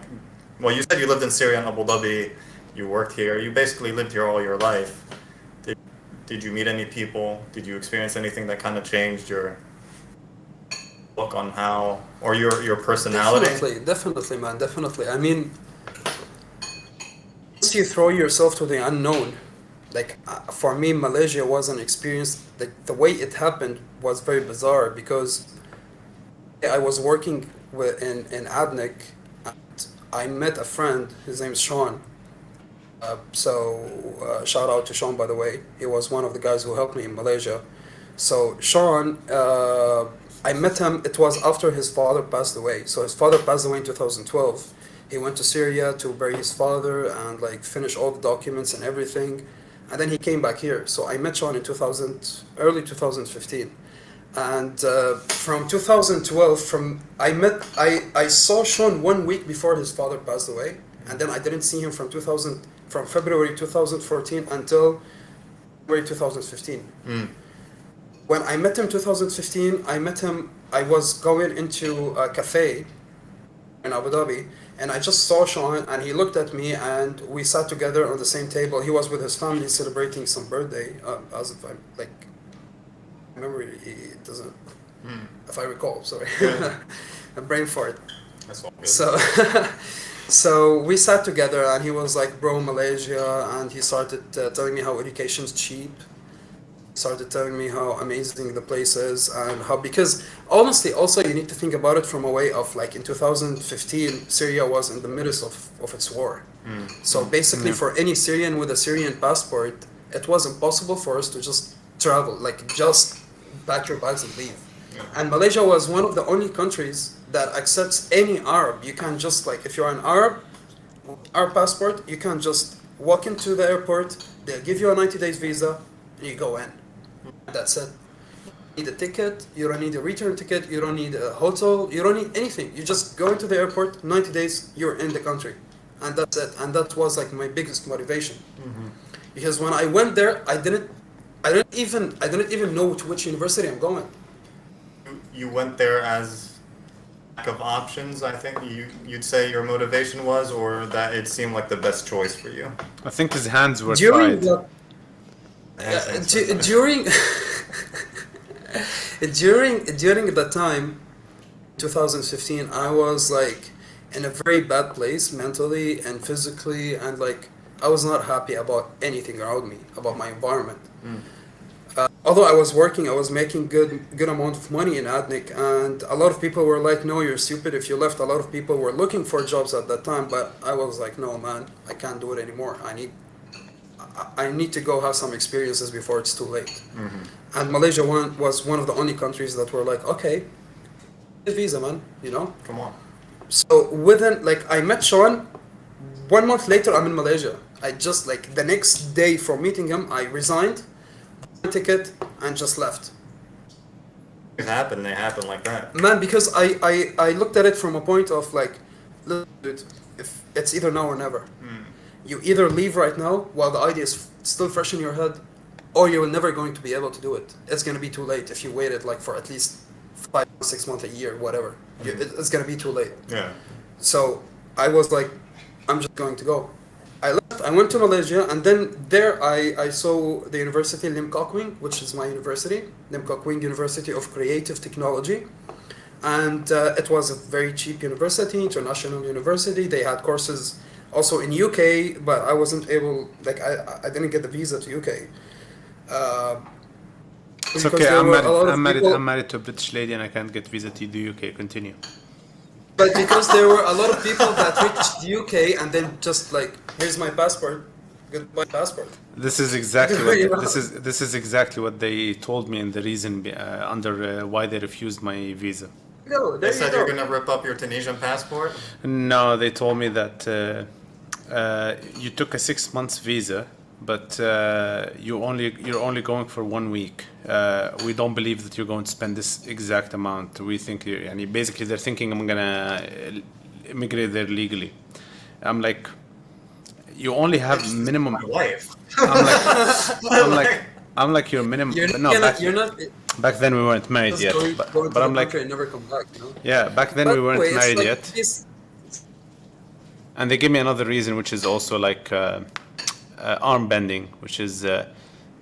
Well, you said you lived in Syria and Abu Dhabi. You worked here. You basically lived here all your life. Did you meet any people? Did you experience anything that kind of changed your look on how, or your personality? Definitely, man, definitely. I mean, once you throw yourself to the unknown, like for me, Malaysia was an experience. Like the way it happened was very bizarre because I was working in ADNIC. And I met a friend. His name is Sean. Shout out to Sean, by the way. He was one of the guys who helped me in Malaysia. So Sean, I met him. It was after his father passed away. So his father passed away in 2012. He went to Syria to bury his father and like finish all the documents and everything, and then he came back here. So I met Sean in early 2015, and from 2012, I saw Sean 1 week before his father passed away, and then I didn't see him from February 2014 until February 2015. When I met him 2015, I met him I was going into a cafe in Abu Dhabi, and I just saw Sean, and he looked at me, and we sat together on the same table. He was with his family celebrating some birthday, as if I'm like, memory it doesn't, if I recall, sorry, a brain fart. That's all good. So, so we sat together, and he was like, "Bro, Malaysia," and he started telling me how education's cheap. Started telling me how amazing the place is, and how, because honestly also you need to think about it from a way of like in 2015 Syria was in the midst of its war. So basically for any Syrian with a Syrian passport, it was impossible for us to just travel, like just pack your bags and leave. And Malaysia was one of the only countries that accepts any Arab. You can just, like, if you're an Arab passport, you can just walk into the airport, they'll give you a 90 days visa, and you go in. That's it. You don't need a ticket, you don't need a return ticket, you don't need a hotel, you don't need anything. You just go into the airport, 90 days, you're in the country. And that's it. And that was like my biggest motivation. Because when I went there, I didn't even know to which university I'm going. You went there as lack of options, I think you'd say your motivation was, or that it seemed like the best choice for you? I think his hands were During tied. the, during during the time 2015, I was like in a very bad place mentally and physically, and like I was not happy about anything around me, about my environment. Although I was working, I was making good amount of money in AdNic, and a lot of people were like, "No, you're stupid if you left." A lot of people were looking for jobs at that time, but I was like, "No, man, I can't do it anymore. I need to go have some experiences before it's too late." And Malaysia was one of the only countries that were like, "Okay, visa, man, you know." Come on. So within, like, I met Sean. 1 month later, I'm in Malaysia. I just, like, the next day from meeting him, I resigned, bought a ticket, and just left. It happened. They happen like that. Man, because I looked at it from a point of like, look, dude, if it's either now or never. You either leave right now while the idea is still fresh in your head, or you're never going to be able to do it. It's going to be too late if you waited like for at least 5, 6 months, a year, whatever. It's going to be too late. Yeah. So I was like, I'm just going to go. I left, I went to Malaysia, and then there I saw the university Lim Kok Wing, which is my university, Lim Kok Wing University of Creative Technology. And it was a very cheap university, international university. They had courses also in UK, but I wasn't able, like, I didn't get the visa to UK. It's okay, I'm married to a British lady and I can't get visa to the UK. Continue. But because there were a lot of people that reached the UK and then just like, here's my passport, goodbye passport. This is exactly what this is exactly what they told me, and the reason under why they refused my visa. No, They said you're gonna rip up your Tunisian passport. No, they told me that you took a 6 months visa, but you're only going for 1 week. We don't believe that you're going to spend this exact amount. We think basically they're thinking I'm gonna immigrate there legally. I'm like, you only have minimum. My wife. I'm like your minimum. Back then we weren't married yet. But I'm like, and never come back, you know? yeah, back then we weren't married like yet. And they give me another reason, which is also like arm bending, which is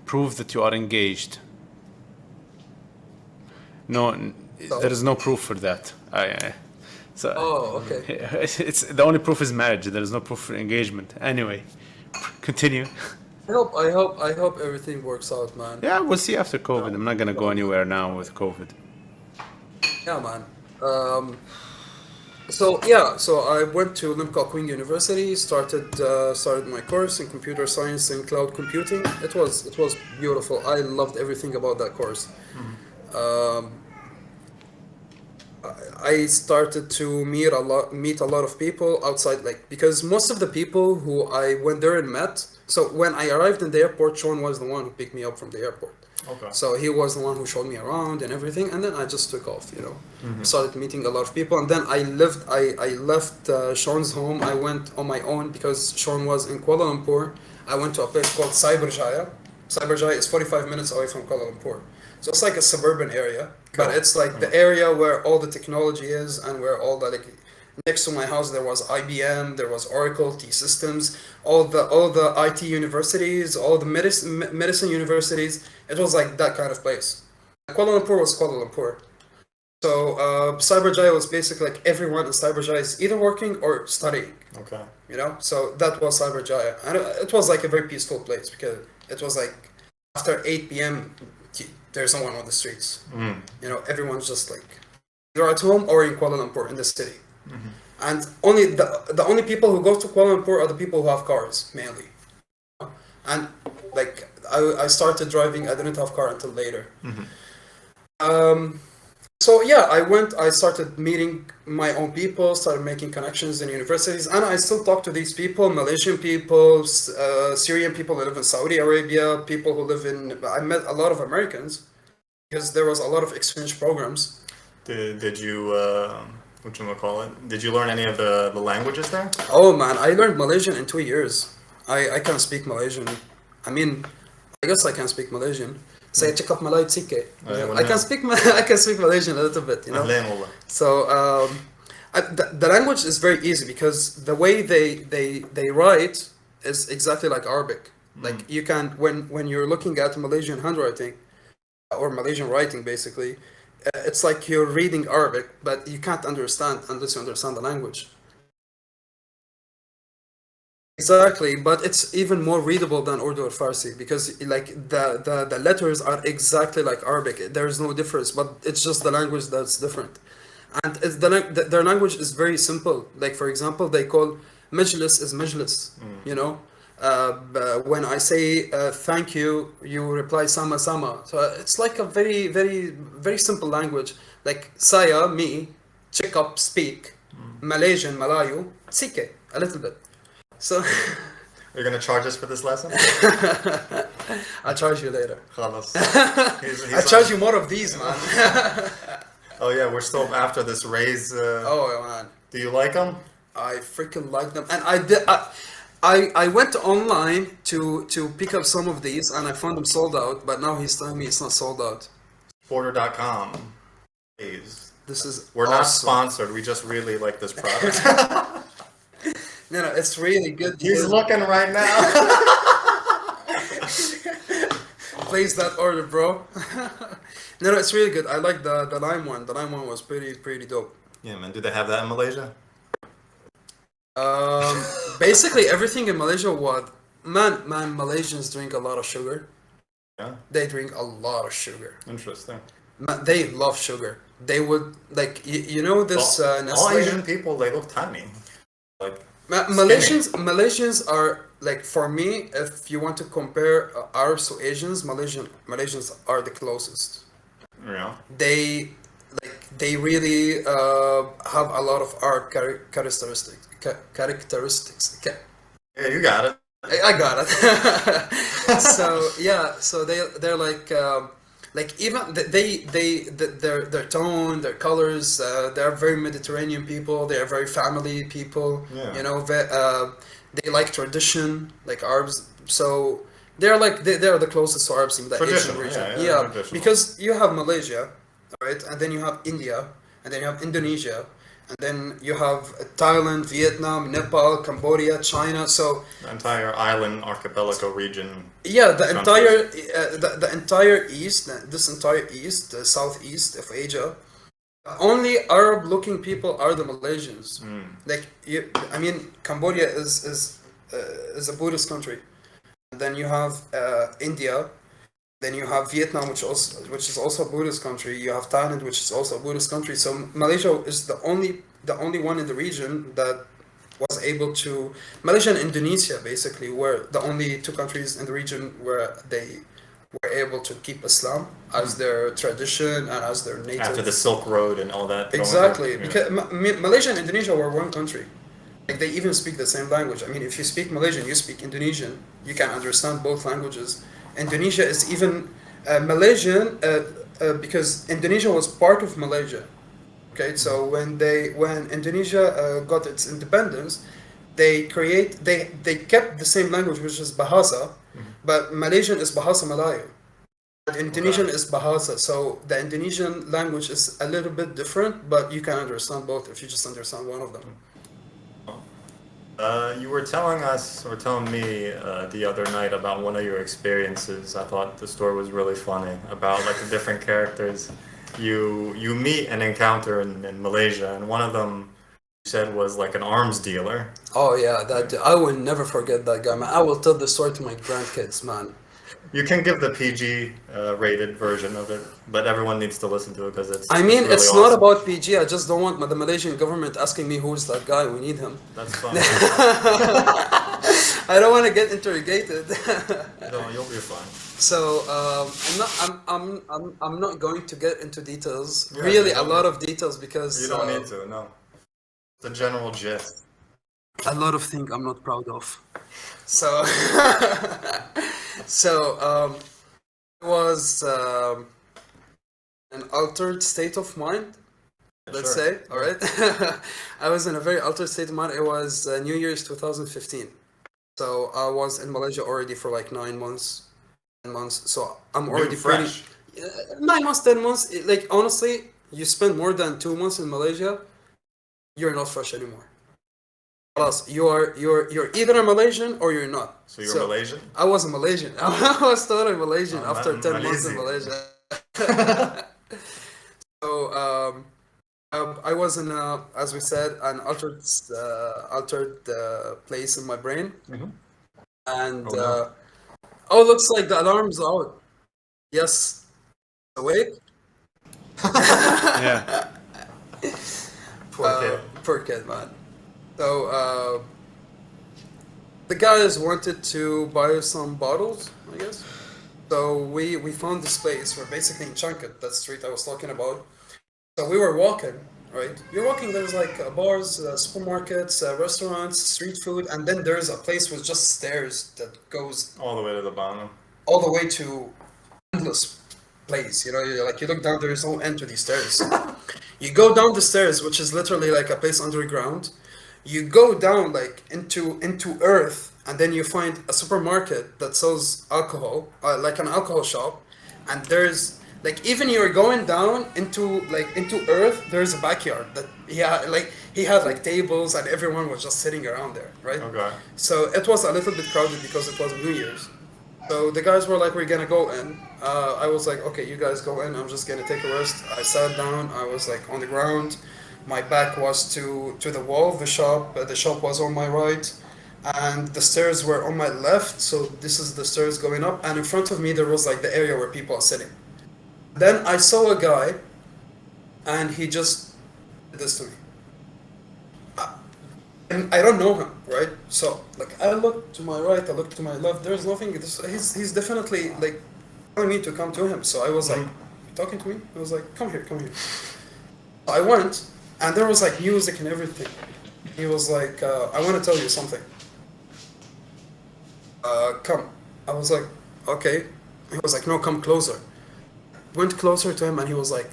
prove that you are engaged. No, there is no proof for that. So Oh, okay. it's the only proof is marriage. There is no proof for engagement. Anyway, continue. I hope everything works out, man. Yeah, we'll see after COVID. I'm not gonna go anywhere now with COVID. Yeah, man. So I went to Lim Kok Wing University, started my course in computer science and cloud computing. It was beautiful. I loved everything about that course. I started to meet a lot of people outside, like, because most of the people who I went there and met. So when I arrived in the airport, Sean was the one who picked me up from the airport. Okay. So he was the one who showed me around and everything, and then I just took off, you know. Started meeting a lot of people, and then I left Sean's home. I went on my own because Sean was in Kuala Lumpur. I went to a place called Cyberjaya. Cyberjaya is 45 minutes away from Kuala Lumpur. So it's like a suburban area, but Cool. it's like the area where all the technology is and where all the like. Next to my house there was IBM, there was Oracle, T-Systems, all the IT universities, all the medicine universities. It was like that kind of place. Kuala Lumpur was Kuala Lumpur. So Cyberjaya was basically like everyone in Cyberjaya is either working or studying. Okay. You know, so that was Cyberjaya, and it was like a very peaceful place because it was like after 8 p.m. there's no one on the streets. You know, everyone's just like you're at home or in Kuala Lumpur in the city. And only the only people who go to Kuala Lumpur are the people who have cars mainly. And like I started driving, I didn't have car until later. So yeah, I started meeting my own people, started making connections in universities, and I still talk to these people, Malaysian people, Syrian people who live in Saudi Arabia, people who live in, I met a lot of Americans because there was a lot of exchange programs. Did you whatchamacallit? Did you learn any of the languages there? Oh man, I learned Malaysian in 2 years. I can speak Malaysian. I mean, I guess I can speak Malaysian. Say check up Malay Tsike. I can speak Malaysian a little bit, you know. So the language is very easy because the way they write is exactly like Arabic. Like you can when you're looking at Malaysian handwriting or Malaysian writing basically, it's like you're reading Arabic, but you can't understand unless you understand the language. Exactly, but it's even more readable than Urdu or Farsi because like the letters are exactly like Arabic. There is no difference, but it's just the language that's different. And it's their language is very simple. Like for example, they call majlis is majlis, you know. When I say thank you, you reply sama sama. So it's like a very very very simple language. Like saya me, check up speak, Malaysian Malayu, sike a little bit. So You're gonna charge us for this lesson? I'll charge you later. Khalas. I'll charge you more of these, man. Oh yeah, we're still after this raise. Oh man, Do you like them? I freaking like them, and I went online to pick up some of these, and I found them sold out. But now he's telling me it's not sold out. Porter.com. Please. This is We're not awesome. sponsored. We just really like this product. No, it's really good. He's looking right now. Place that order, bro. No, it's really good. I like the lime one. The lime one was pretty dope. Yeah, man. Do they have that in Malaysia? Basically everything in Malaysia was man. Malaysians drink a lot of sugar. Yeah. They drink a lot of sugar. Interesting. They love sugar. They would like you know this All Nestle. Asian people, they look tiny. Like Malaysians are like for me. If you want to compare Arabs to Asians, Malaysians are the closest. Yeah. They really have a lot of art characteristics. Yeah, you got it. I got it. So yeah, so they're like even their tone, their colors, they're very Mediterranean people. They are very family people. Yeah. You know, they like tradition, like Arabs. So they're like they are the closest to Arabs in the Asian Traditional, region. yeah, traditional. Because you have Malaysia, right, and then you have India, and then you have Indonesia, and then you have Thailand, Vietnam, Nepal, Cambodia, China. So The entire island archipelago region. yeah, the entire east, this entire east, the southeast of Asia, only Arab-looking people are the Malaysians. Like I mean, Cambodia is a Buddhist country, and then you have India, then you have Vietnam, which is also a Buddhist country. You have Thailand, which is also a Buddhist country. So Malaysia is the only one in the region that was able to Malaysia and Indonesia basically were the only two countries in the region where they were able to keep Islam as their tradition and as their native. After the Silk Road and all that. going Exactly, through, yeah. because Malaysia and Indonesia were one country. Like they even speak the same language. I mean, if you speak Malaysian, you speak Indonesian. You can understand both languages. Indonesia is even Malaysian because Indonesia was part of Malaysia. Okay, so when Indonesia got its independence, they kept the same language, which is Bahasa, but Malaysian is Bahasa Melayu. Indonesian is Bahasa, so the Indonesian language is a little bit different, but you can understand both if you just understand one of them. You were telling us, or telling me the other night about one of your experiences. I thought the story was really funny about like the different characters you meet and encounter in Malaysia, and one of them you said was like an arms dealer. Oh yeah, that I will never forget that guy, man. I will tell the story to my grandkids, man. You can give the PG rated version of it, but everyone needs to listen to it because it's. I mean, really it's awesome. not about PG. I just don't want the Malaysian government asking me who's that guy. We need him. That's fun. I don't want to get interrogated. No, you'll be fine. So I'm not going to get into details. Yeah, Really, you a don't lot need- of details because You don't need to. No. The general gist. a lot of things I'm not proud of. So it was an altered state of mind. Let's Sure. say, all right. I was in a very altered state of mind. It was New Year's 2015. So I was in Malaysia already for like 9 months, 10 months. So I'm already pretty. fresh. 9 months, 10 months. Like honestly, you spend more than 2 months in Malaysia, you're not fresh anymore. Plus, you're either a Malaysian or you're not. So you're Malaysian? I was a Malaysian. I was totally Malaysian Oh, after 10 months in Malaysia. Malaysia. So I was in, as we said, an altered place in my brain, and Oh, no. looks like the alarm's out. Yes, awake. Yeah. Poor kid. Poor kid, man. So the guys wanted to buy some bottles, I guess. So we found this place. We're basically in Changkat, that street I was talking about. So we were walking, right? You're walking, there's like bars, supermarkets, restaurants, street food, and then there's a place with just stairs that goes All the way to the bottom. all the way to endless place. You know, you look down, there is no end to these stairs. You go down the stairs, which is literally like a place underground. You go down like into earth, and then you find a supermarket that sells alcohol, like an alcohol shop, and there's like even you're going down into earth, there's a backyard that he had like tables and everyone was just sitting around there, right? Okay. So it was a little bit crowded because it was New Year's. So the guys were like, we're gonna go in. I was like, okay, you guys go in. I'm just gonna take a rest. I sat down. I was like on the ground. My back was to the wall. The shop was on my right, and the stairs were on my left. So this is the stairs going up, and in front of me there was like the area where people are sitting. Then I saw a guy, and he just did this to me. And I don't know him, right? So like I look to my right, I look to my left. There's nothing. He's definitely like telling me to come to him. So I was like, "You talking to me?" I was like, "Come here, come here." So I went, and there was like music and everything. He was like, "I want to tell you something." Come. I was like, "Okay." He was like, "No, come closer." Went closer to him, and he was like,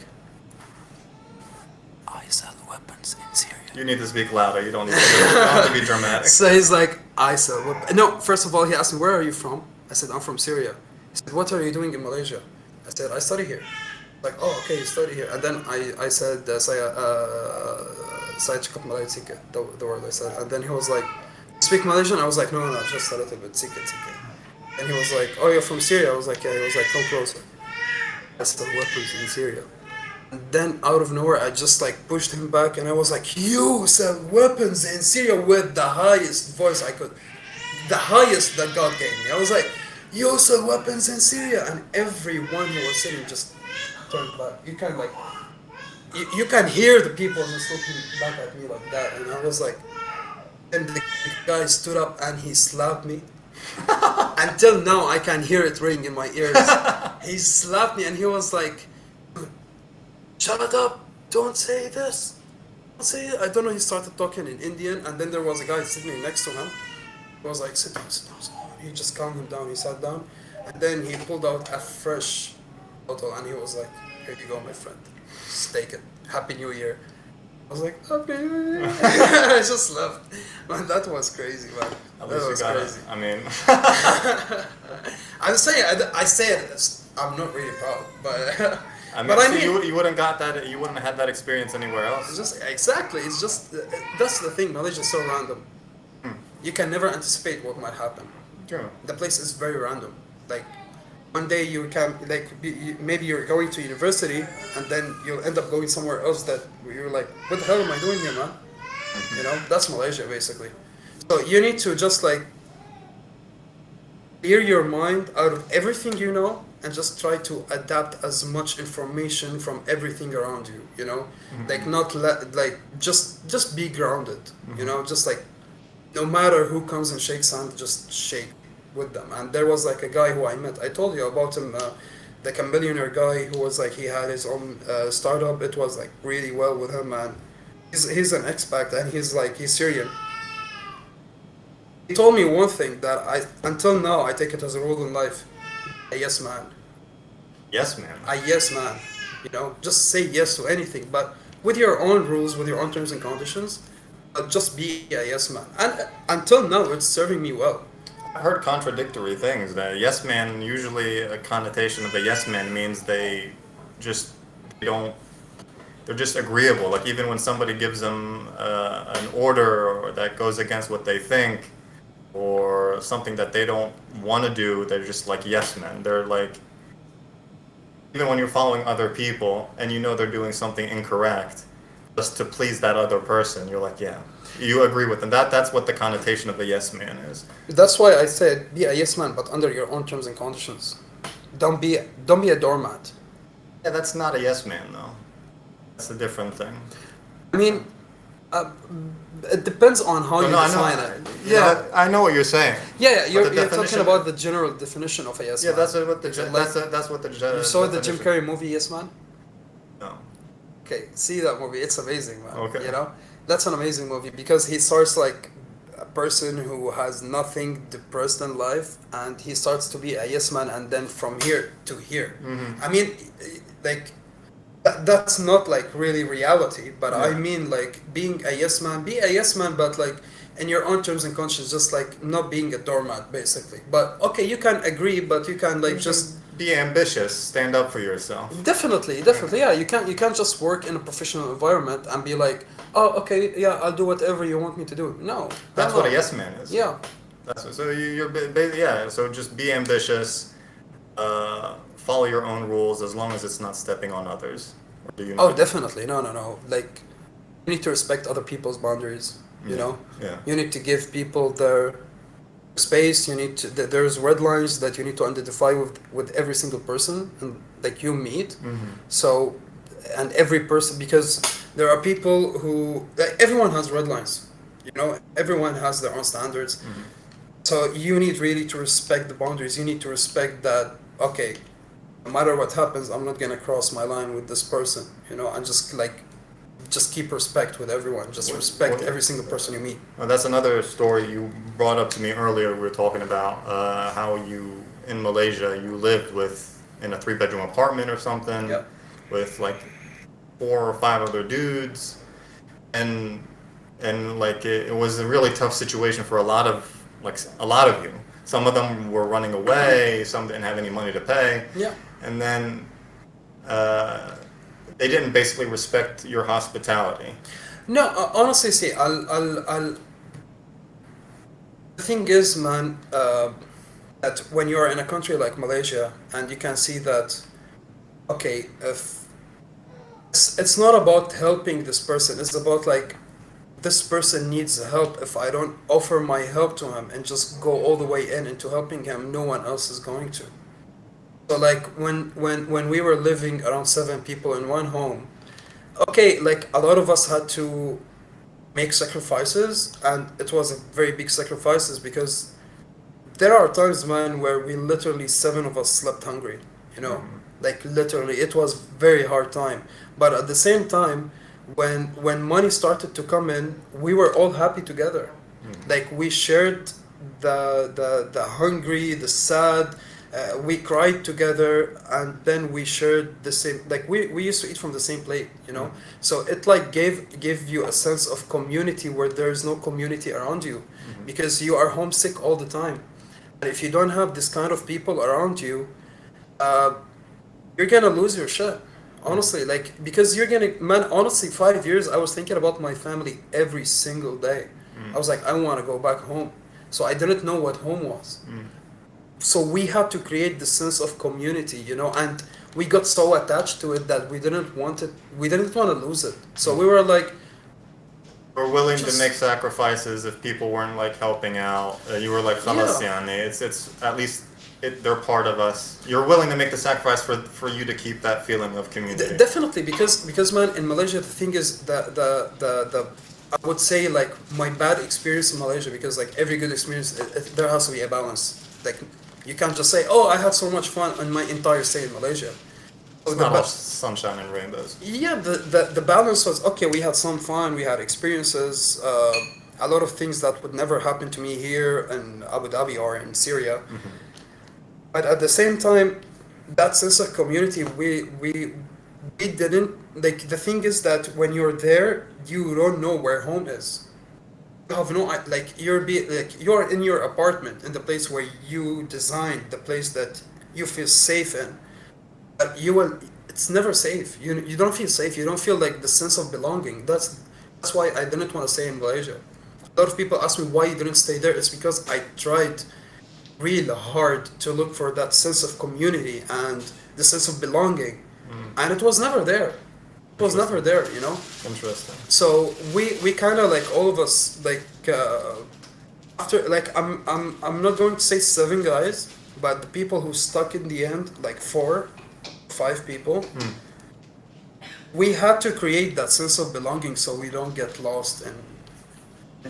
"I sell weapons in Syria." You need to speak louder. You don't need to, you don't have to be dramatic. So he's like, I sell weapons. No, first of all, he asked me, where are you from? I said, I'm from Syria. He said, what are you doing in Malaysia? I said, I study here. Like, oh, okay, you study here. And then I said, saya cakap Malay sikit, the word I said. And then he was like, speak Malaysian? I was like, no, just a little bit, sikit. And he was like, oh, you're from Syria? I was like, yeah. He was like, come closer. I sell weapons in Syria. And then out of nowhere, I just like pushed him back, and I was like, "You sell weapons in Syria," with the highest voice I could, the highest that God gave me. I was like, "You sell weapons in Syria," and everyone who was sitting just turned back. You can like, you can hear the people just looking back at me like that, and I was like, and the guy stood up and he slapped me. Until now, I can hear it ring in my ears. He slapped me, and he was like, shut up! Don't say this! Don't say it! I don't know, he started talking in Indian, and then there was a guy sitting next to him. He was like, sit down. He just calmed him down, he sat down, and then he pulled out a fresh bottle, and he was like, here you go, my friend. Just take it. Happy New Year. I was like, Happy New Year. I just left. Man, that was crazy, man. At That least you was got crazy. it. I mean, I'm saying, I say it I'm not really proud, but I mean, but I so mean, you wouldn't got that. You wouldn't have had that experience anywhere else. it's just exactly. It's just that's the thing. Malaysia is so random. You can never anticipate what might happen. True. The place is very random. Like one day you can maybe you're going to university and then you'll end up going somewhere else that you're like, what the hell am I doing here, man? You know, that's Malaysia basically. So you need to just like clear your mind out of everything you know and just try to adapt as much information from everything around you. You know, like not like just be grounded. You know, just like no matter who comes and shakes hand, just shake with them. And there was like a guy who I met. I told you about him, like a millionaire guy who was like he had his own startup. It was like really well with him, and he's an expat and he's Syrian. He told me one thing that until now I take it as a rule in life: a yes man. Yes, man. A yes man. You know, just say yes to anything, but with your own rules, with your own terms and conditions. Just be a yes man, and until now it's serving me well. I've heard contradictory things. That yes man, usually a connotation of a yes man means they don't. They're just agreeable. Like even when somebody gives them an order or that goes against what they think, or something that they don't want to do, they're just like yes men. They're like, even when you're following other people and you know they're doing something incorrect, just to please that other person, you're like, yeah, you agree with them. That's what the connotation of a yes man is. That's why I said be a yes man, but under your own terms and conditions. Don't be a doormat. Yeah, that's not a yes man though. That's a different thing. I mean, it depends on how you define it. Yeah, I know what you're saying. Yeah, you're definition- talking about the general definition of a yes Yeah, man. that's what the You saw the Jim Carrey movie Yes Man? No. Okay, see that movie. It's amazing, man. Okay. You know, that's an amazing movie because he starts like a person who has nothing depressed in life, and he starts to be a yes man, and then from here to here. I mean, like that's not like really reality, but I mean like being a yes man, be a yes man, but like in your own terms and conditions, just like not being a doormat, basically. But okay, you can agree, but you can like just be ambitious, stand up for yourself. definitely, yeah. You can't just work in a professional environment and be like, oh, okay, yeah, I'll do whatever you want me to do. No, That's what a yes man is. Yeah, That's what, so yeah. So just be ambitious, follow your own rules as long as it's not stepping on others. Or do you oh, not? definitely, no. Like, you need to respect other people's boundaries. You know, Yeah. you need to give people their space. You need to. There's red lines that you need to identify with every single person and like you meet. So, and every person, because there are people who everyone has red lines. You know, everyone has their own standards. So you need really to respect the boundaries. You need to respect that. Okay, no matter what happens, I'm not gonna cross my line with this person. You know, and just keep respect with everyone. Just respect every single person you meet. Well, that's another story you brought up to me earlier. We were talking about how you in Malaysia you lived in a 3-bedroom apartment or something with like 4 or 5 other dudes, and like it was a really tough situation for a lot of you. Some of them were running away. Some didn't have any money to pay. Yeah. And then they didn't basically respect your hospitality. No, honestly, see, I'll. The thing is, man, that when you are in a country like Malaysia and you can see that, okay, if it's not about helping this person, it's about like this person needs help. If I don't offer my help to him and just go all the way into helping him, no one else is going to. So like when we were living around 7 people in one home, okay, like a lot of us had to make sacrifices, and it was a very big sacrifices because there are times, man, where we literally 7 of us slept hungry, you know, like literally it was very hard time. But at the same time, when money started to come in, we were all happy together. Like we shared the hungry, the sad. We cried together, and then we shared the same. Like we used to eat from the same plate, you know. So it like gave you a sense of community where there is no community around you, because you are homesick all the time. And if you don't have this kind of people around you, you're gonna lose your shit. Honestly, like, because you're gonna, man, honestly, 5 years, I was thinking about my family every single day. I was like, I want to go back home. So I didn't know what home was. So we had to create the sense of community, you know, and we got so attached to it that we didn't want to lose it. So we were like, We're willing to Just- make sacrifices if people weren't like helping out. You were like, خلاص يعني, it's at least they're part of us. You're willing to make the sacrifice for you to keep that feeling of community. Definitely, because man, in Malaysia, the thing is the I would say, like, my bad experience in Malaysia, because like every good experience, there has to be a balance. Like, you can't just say, oh, I had so much fun in my entire stay in Malaysia. It's not all sunshine and rainbows. Yeah, the balance was, okay, we had some fun, we had experiences, a lot of things that would never happen to me here in Abu Dhabi or in Syria. But at the same time, that sense of community, we didn't, like, the thing is that when you're there, you don't know where home is. You have no, like, you're in your apartment, in the place where you designed, the place that you feel safe in. But it's never safe. You don't feel safe. You don't feel like the sense of belonging. That's why I didn't want to stay in Malaysia. A lot of people ask me why you didn't stay there. It's because I tried really hard to look for that sense of community and the sense of belonging, and it was never there. It was never there, you know. Interesting. So we kind of, like, all of us, like, after, like, I'm not going to say 7 guys, but the people who stuck in the end, like 4, 5 people, we had to create that sense of belonging so we don't get lost in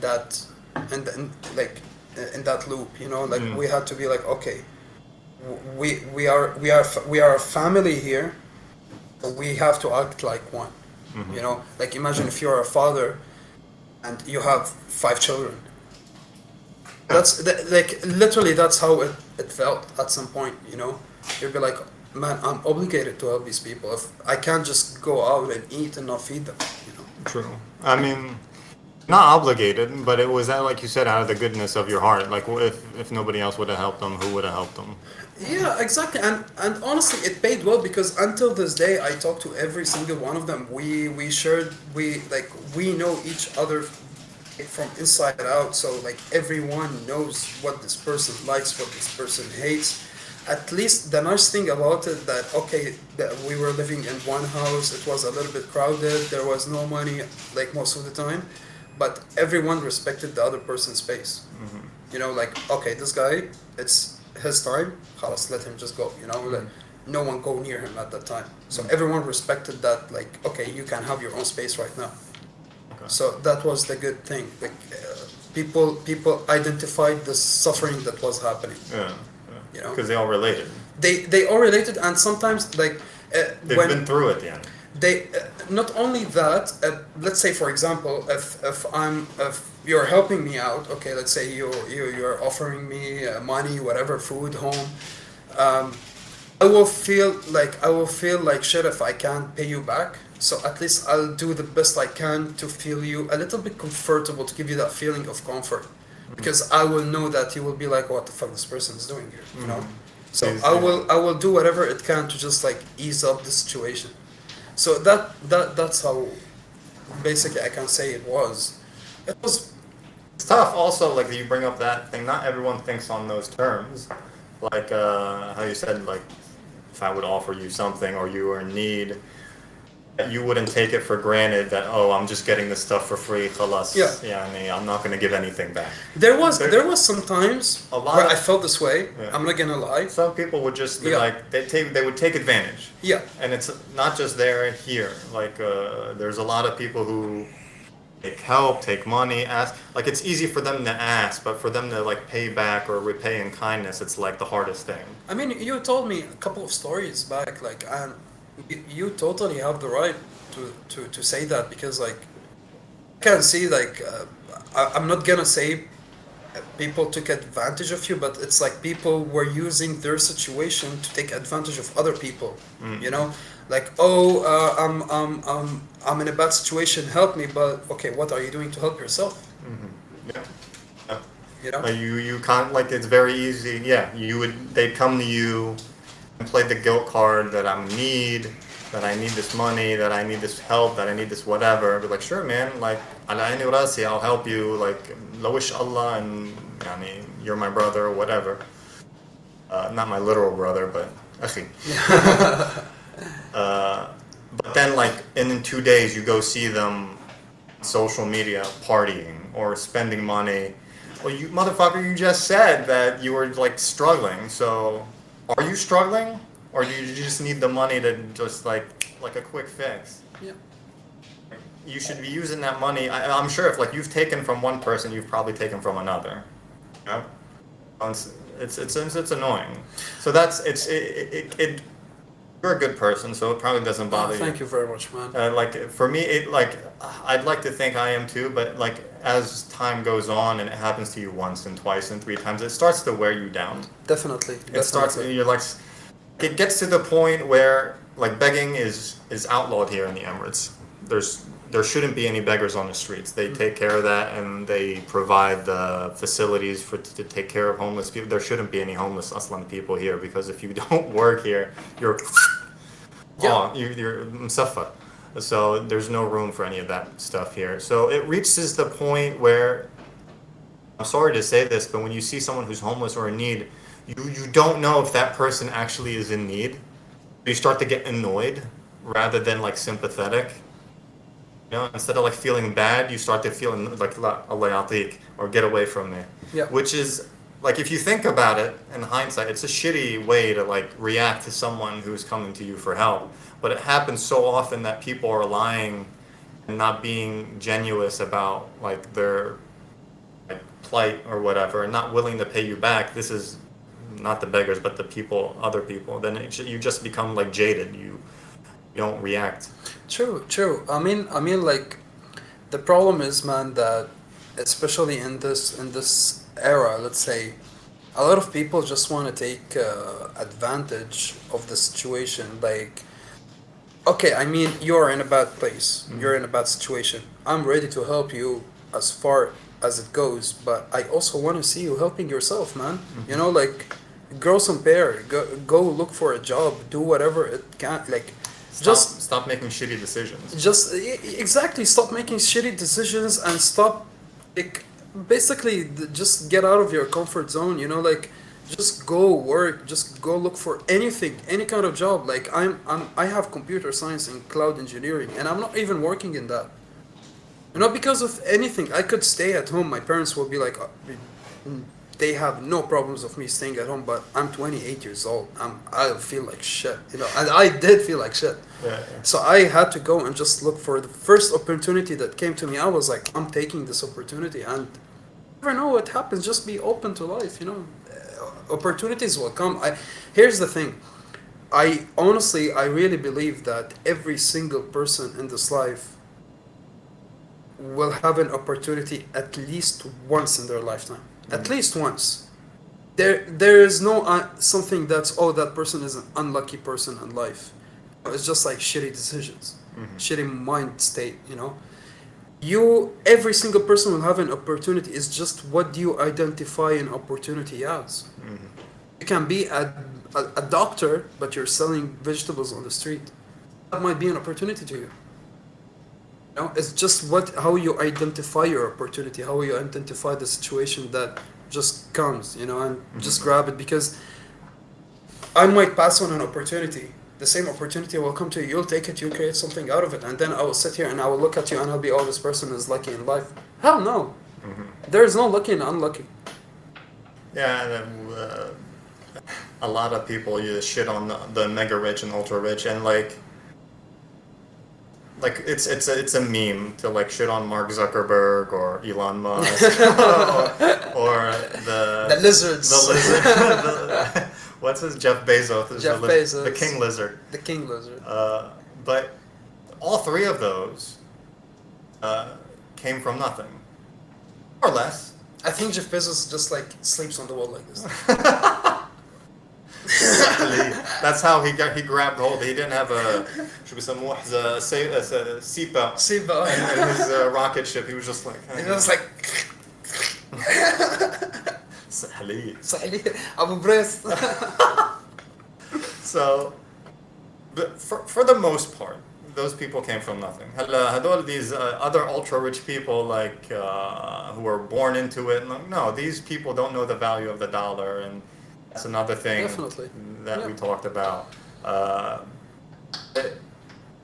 that, in that loop, you know. Like, we had to be like, okay, we are a family here, so we have to act like one. You know, like, imagine if you're a father and you have 5 children. Like, literally, that's how it felt at some point, you know. You'd be like, man, I'm obligated to help these people. If I can't just go out and eat and not feed them, you know. True. I mean, not obligated, but it was, like you said, out of the goodness of your heart. Like, if nobody else would have helped them, who would have helped them? Yeah, exactly. And honestly, it paid well, because until this day, I talk to every single one of them. We know each other from inside out. So, like, everyone knows what this person likes, what this person hates. At least the nice thing about it, that, okay, that we were living in one house, it was a little bit crowded, there was no money, like, most of the time, but everyone respected the other person's space. You know, like, okay, this guy, it's his time, خلاص, let him just go, you know, like, no one go near him at that time. So everyone respected that, like, okay, you can have your own space right now. Okay. So that was the good thing. Like, people identified the suffering that was happening. Yeah. You know, Because they all related. they all related, and sometimes, like, They've been through it, yeah. they not only that, let's say, for example, if you're helping me out, okay, let's say you're offering me money, whatever, food, home, I will feel like shit if I can't pay you back. So at least I'll do the best I can to feel you a little bit comfortable, to give you that feeling of comfort, because I will know that you will be like, what the fuck this person is doing here, you know. So I will do whatever it can to just, like, ease up the situation. So that's how basically I can say it was. It was. It's tough also, like, you bring up that thing. Not everyone thinks on those terms. Like, how you said, like, if I would offer you something or you were in need, you wouldn't take it for granted that, oh, I'm just getting this stuff for free, khalas. Yeah. I mean, I'm not going to give anything back. There was some times A lot where of- I felt this way. Yeah. I'm not gonna lie. Some people would just be Yeah. like, they would take advantage. Yeah. And it's not just there and here. Like, there's a lot of people who take help, take money, ask. Like, it's easy for them to ask, but for them to, like, pay back or repay in kindness, it's like the hardest thing. I mean, you told me a couple of stories back, like, and you totally have the right to say that, because, like, I can see, like, I'm not gonna say people took advantage of you, but it's like people were using their situation to take advantage of other people. You know, like, oh, I'm in a bad situation, help me, but okay, what are you doing to help yourself? Yeah. You know, You can't, like, it's very easy. Yeah, they'd come to you and play the guilt card that I'm in need, that I need this money, that I need this help, that I need this whatever. Be like, sure, man, like, ala aini wa rasi, I'll help you, like, lawish Allah, and yani, you're my brother, or whatever. Not my literal brother, but akhi. But then, like, in 2 days, you go see them on social media partying or spending money. Well, you motherfucker, you just said that you were, like, struggling. So, are you struggling? Or do you just need the money to just, like a quick fix? Yeah. You should be using that money. I'm sure if, like, you've taken from one person, you've probably taken from another. You know? It's annoying. So you're a good person, so it probably doesn't bother you. Thank you very much, man. Like, for me, I'd like to think I am too, but, like, as time goes on and it happens to you once and twice and 3 times, it starts to wear you down. Definitely. It starts, you're like, it gets to the point where, like, begging is outlawed here in the Emirates. There shouldn't be any beggars on the streets. They take care of that, and they provide the facilities to take care of homeless people. There shouldn't be any homeless Aslan people here, because if you don't work here, you're musaffa. So there's no room for any of that stuff here. So it reaches the point where, I'm sorry to say this, but when you see someone who's homeless or in need, you don't know if that person actually is in need. You start to get annoyed rather than, like, sympathetic. You know, instead of, like, feeling bad, you start to feel like, Allah yatik, or get away from me. Yeah. Which is, like, if you think about it in hindsight, it's a shitty way to, like, react to someone who's coming to you for help. But it happens so often that people are lying and not being genuine about, like, their, like, plight or whatever, and not willing to pay you back. This is not the beggars, but the people, other people. Then you just become, like, jaded. You don't react. True. I mean, like, the problem is, man, that especially in this era, let's say, a lot of people just want to take advantage of the situation. Like, okay, I mean, you're in a bad place. You're in a bad situation. I'm ready to help you as far as it goes, but I also want to see you helping yourself, man. You know, like, grow some pear, go look for a job, do whatever it can, like, Stop making shitty decisions. Exactly, stop making shitty decisions, and stop, like, basically just get out of your comfort zone, you know, like, just go work, just go look for anything, any kind of job. Like, I have computer science and cloud engineering, and I'm not even working in that. Not because of anything. I could stay at home. My parents will be like, they have no problems of me staying at home, but I'm 28 years old. I feel like shit, you know, and I did feel like shit. Yeah. So I had to go and just look for the first opportunity that came to me. I was like, I'm taking this opportunity, and you never know what happens. Just be open to life, you know. Opportunities will come. Here's the thing. I really believe that every single person in this life will have an opportunity at least once in their lifetime. At least once. There is no something that's, oh, that person is an unlucky person in life. It's just like shitty decisions, shitty mind state, you know. Every single person will have an opportunity. It's just, what do you identify an opportunity as? You can be a doctor, but you're selling vegetables on the street. That might be an opportunity to you. No, it's just how you identify your opportunity, how you identify the situation that just comes, you know, and just grab it. Because I might pass on an opportunity, the same opportunity will come to you. You'll take it, you'll create something out of it, and then I will sit here and I will look at you and I'll be, oh, this person is lucky in life. Hell no. There is no lucky and unlucky. Yeah, and a lot of people shit on the mega rich and ultra rich, and like it's a meme to, like, shit on Mark Zuckerberg or Elon Musk or the lizards. The lizard. What's his Jeff Bezos? Bezos. The king lizard. The king lizard. But all three of those came from nothing, more or less. I think Jeff Bezos just, like, sleeps on the wall like this. That's how he grabbed hold. He didn't have a seatbelt in his rocket ship. He was just like, he was like, Sahli. Abu Bres. So, but for the most part, those people came from nothing. هدول these other ultra rich people like who were born into it. No, these people don't know the value of the dollar, and that's another thing Definitely. that we Yeah. talked about.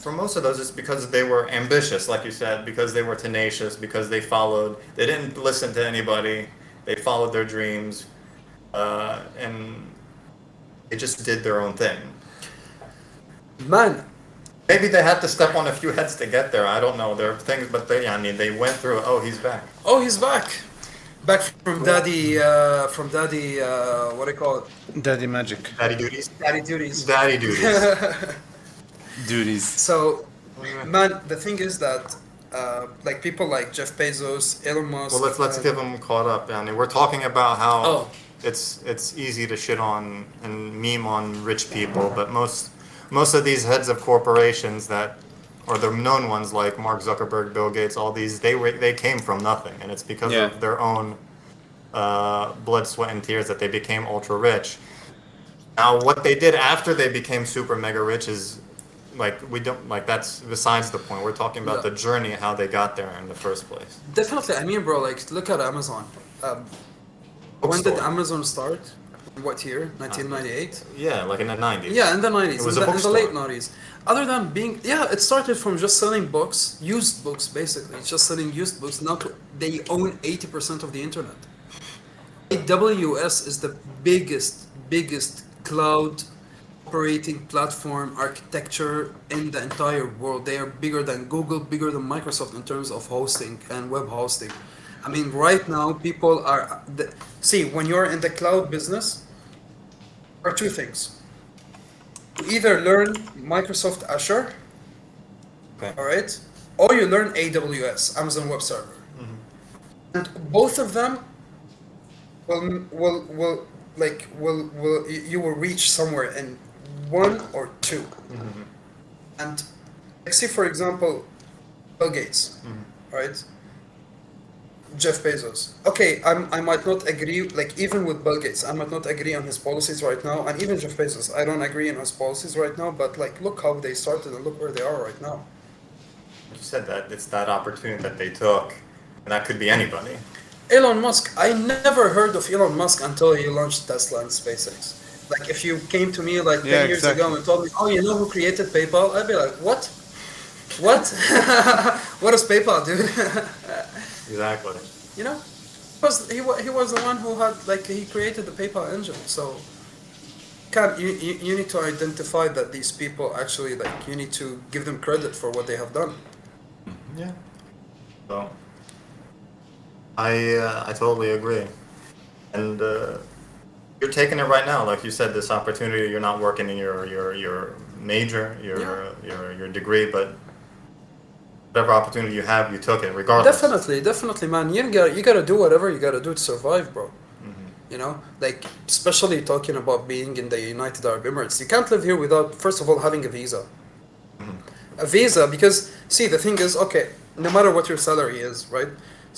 For most of those, it's because they were ambitious, like you said, because they were tenacious, because they followed. They didn't listen to anybody. They followed their dreams, and they just did their own thing. Man, Maybe they had to step on a few heads to get there. I don't know. There are things, but I mean, they went through. Oh, he's back. oh, he's back. Back from daddy, what do you call it? Daddy magic. Daddy duties. Daddy duties. Daddy duties. Duties. So, man, the thing is that, like people like Jeff Bezos, Elon Musk. Well, let's give them caught up. I mean, we're talking about how Oh. it's easy to shit on and meme on rich people, but most of these heads of corporations that, or the known ones like Mark Zuckerberg, Bill Gates, all these, they came from nothing, and it's because Yeah. of their own blood, sweat, and tears that they became ultra rich. Now, what they did after they became super mega rich is like that's besides the point. We're talking about Yeah. the journey, how they got there in the first place. Definitely. I mean, bro, like look at Amazon. When did Bookstore. Amazon start? What year? 1998. Yeah, like in the 90s. Yeah, in the 90s, It was in a the late bookstore. 90s. Other than being, yeah, it started from just selling books, used books basically, just selling used books. Now they own 80% of the internet. AWS is the biggest cloud operating platform architecture in the entire world. They are bigger than Google, bigger than Microsoft in terms of hosting and web hosting. I mean, right now people are, see, when you're in the cloud business, there are two things. You either learn Microsoft Azure, Okay. all right, or you learn AWS, Amazon Web Server. And both of them you will reach somewhere in one or two. And like see for example, Bill Gates, right? Jeff Bezos. Okay, I might not agree, like even with Bill Gates, I might not agree on his policies right now, and even Jeff Bezos, I don't agree on his policies right now, but like look how they started and look where they are right now. You said that it's that opportunity that they took, and that could be anybody. Elon Musk, I never heard of Elon Musk until he launched Tesla and SpaceX. Like if you came to me like 10 Yeah, years exactly. ago and told me, oh, you know who created PayPal? I'd be like, what? What? What is PayPal, dude? Exactly. You know? He was the one who had, like, he created the PayPal engine. So you need to identify that these people actually, like, you need to give them credit for what they have done. Yeah. So I totally agree, and you're taking it right now, like you said. This opportunity, you're not working in your major, your degree, but whatever opportunity you have, you took it regardless. Definitely, man. You gotta do whatever you gotta do to survive, bro. You know, like especially talking about being in the United Arab Emirates. You can't live here without, first of all, having a visa. A visa, because see, the thing is, okay, no matter what your salary is, right?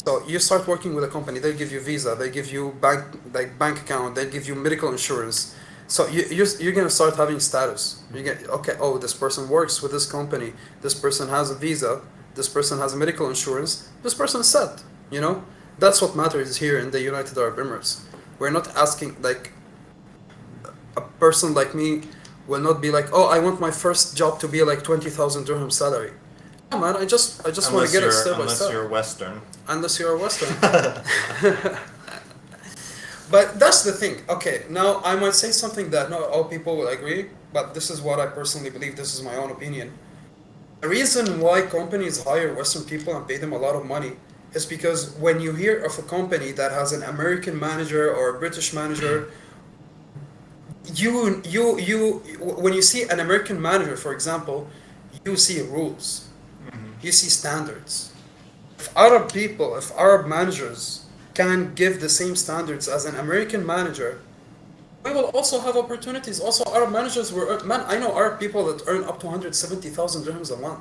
So you start working with a company, they give you visa, they give you bank account, they give you medical insurance. So you're gonna start having status. You get, okay, oh, this person works with this company, this person has a visa, this person has medical insurance, this person is set. You know, that's what matters here in the United Arab Emirates. We're not asking, like, a person like me will not be like, oh, I want my first job to be like 20,000 dirham salary. Yeah, man, I just want to get it step by step. Unless you're Western. Unless you're a Western. But that's the thing. Okay, now I might say something that not all people will agree, but this is what I personally believe. This is my own opinion. The reason why companies hire Western people and pay them a lot of money is because when you hear of a company that has an American manager or a British manager, when you see an American manager, for example, you see rules, you see standards. If Arab managers can give the same standards as an American manager, we will also have opportunities. Also, Arab managers man, I know Arab people that earn up to 170,000 dirhams a month,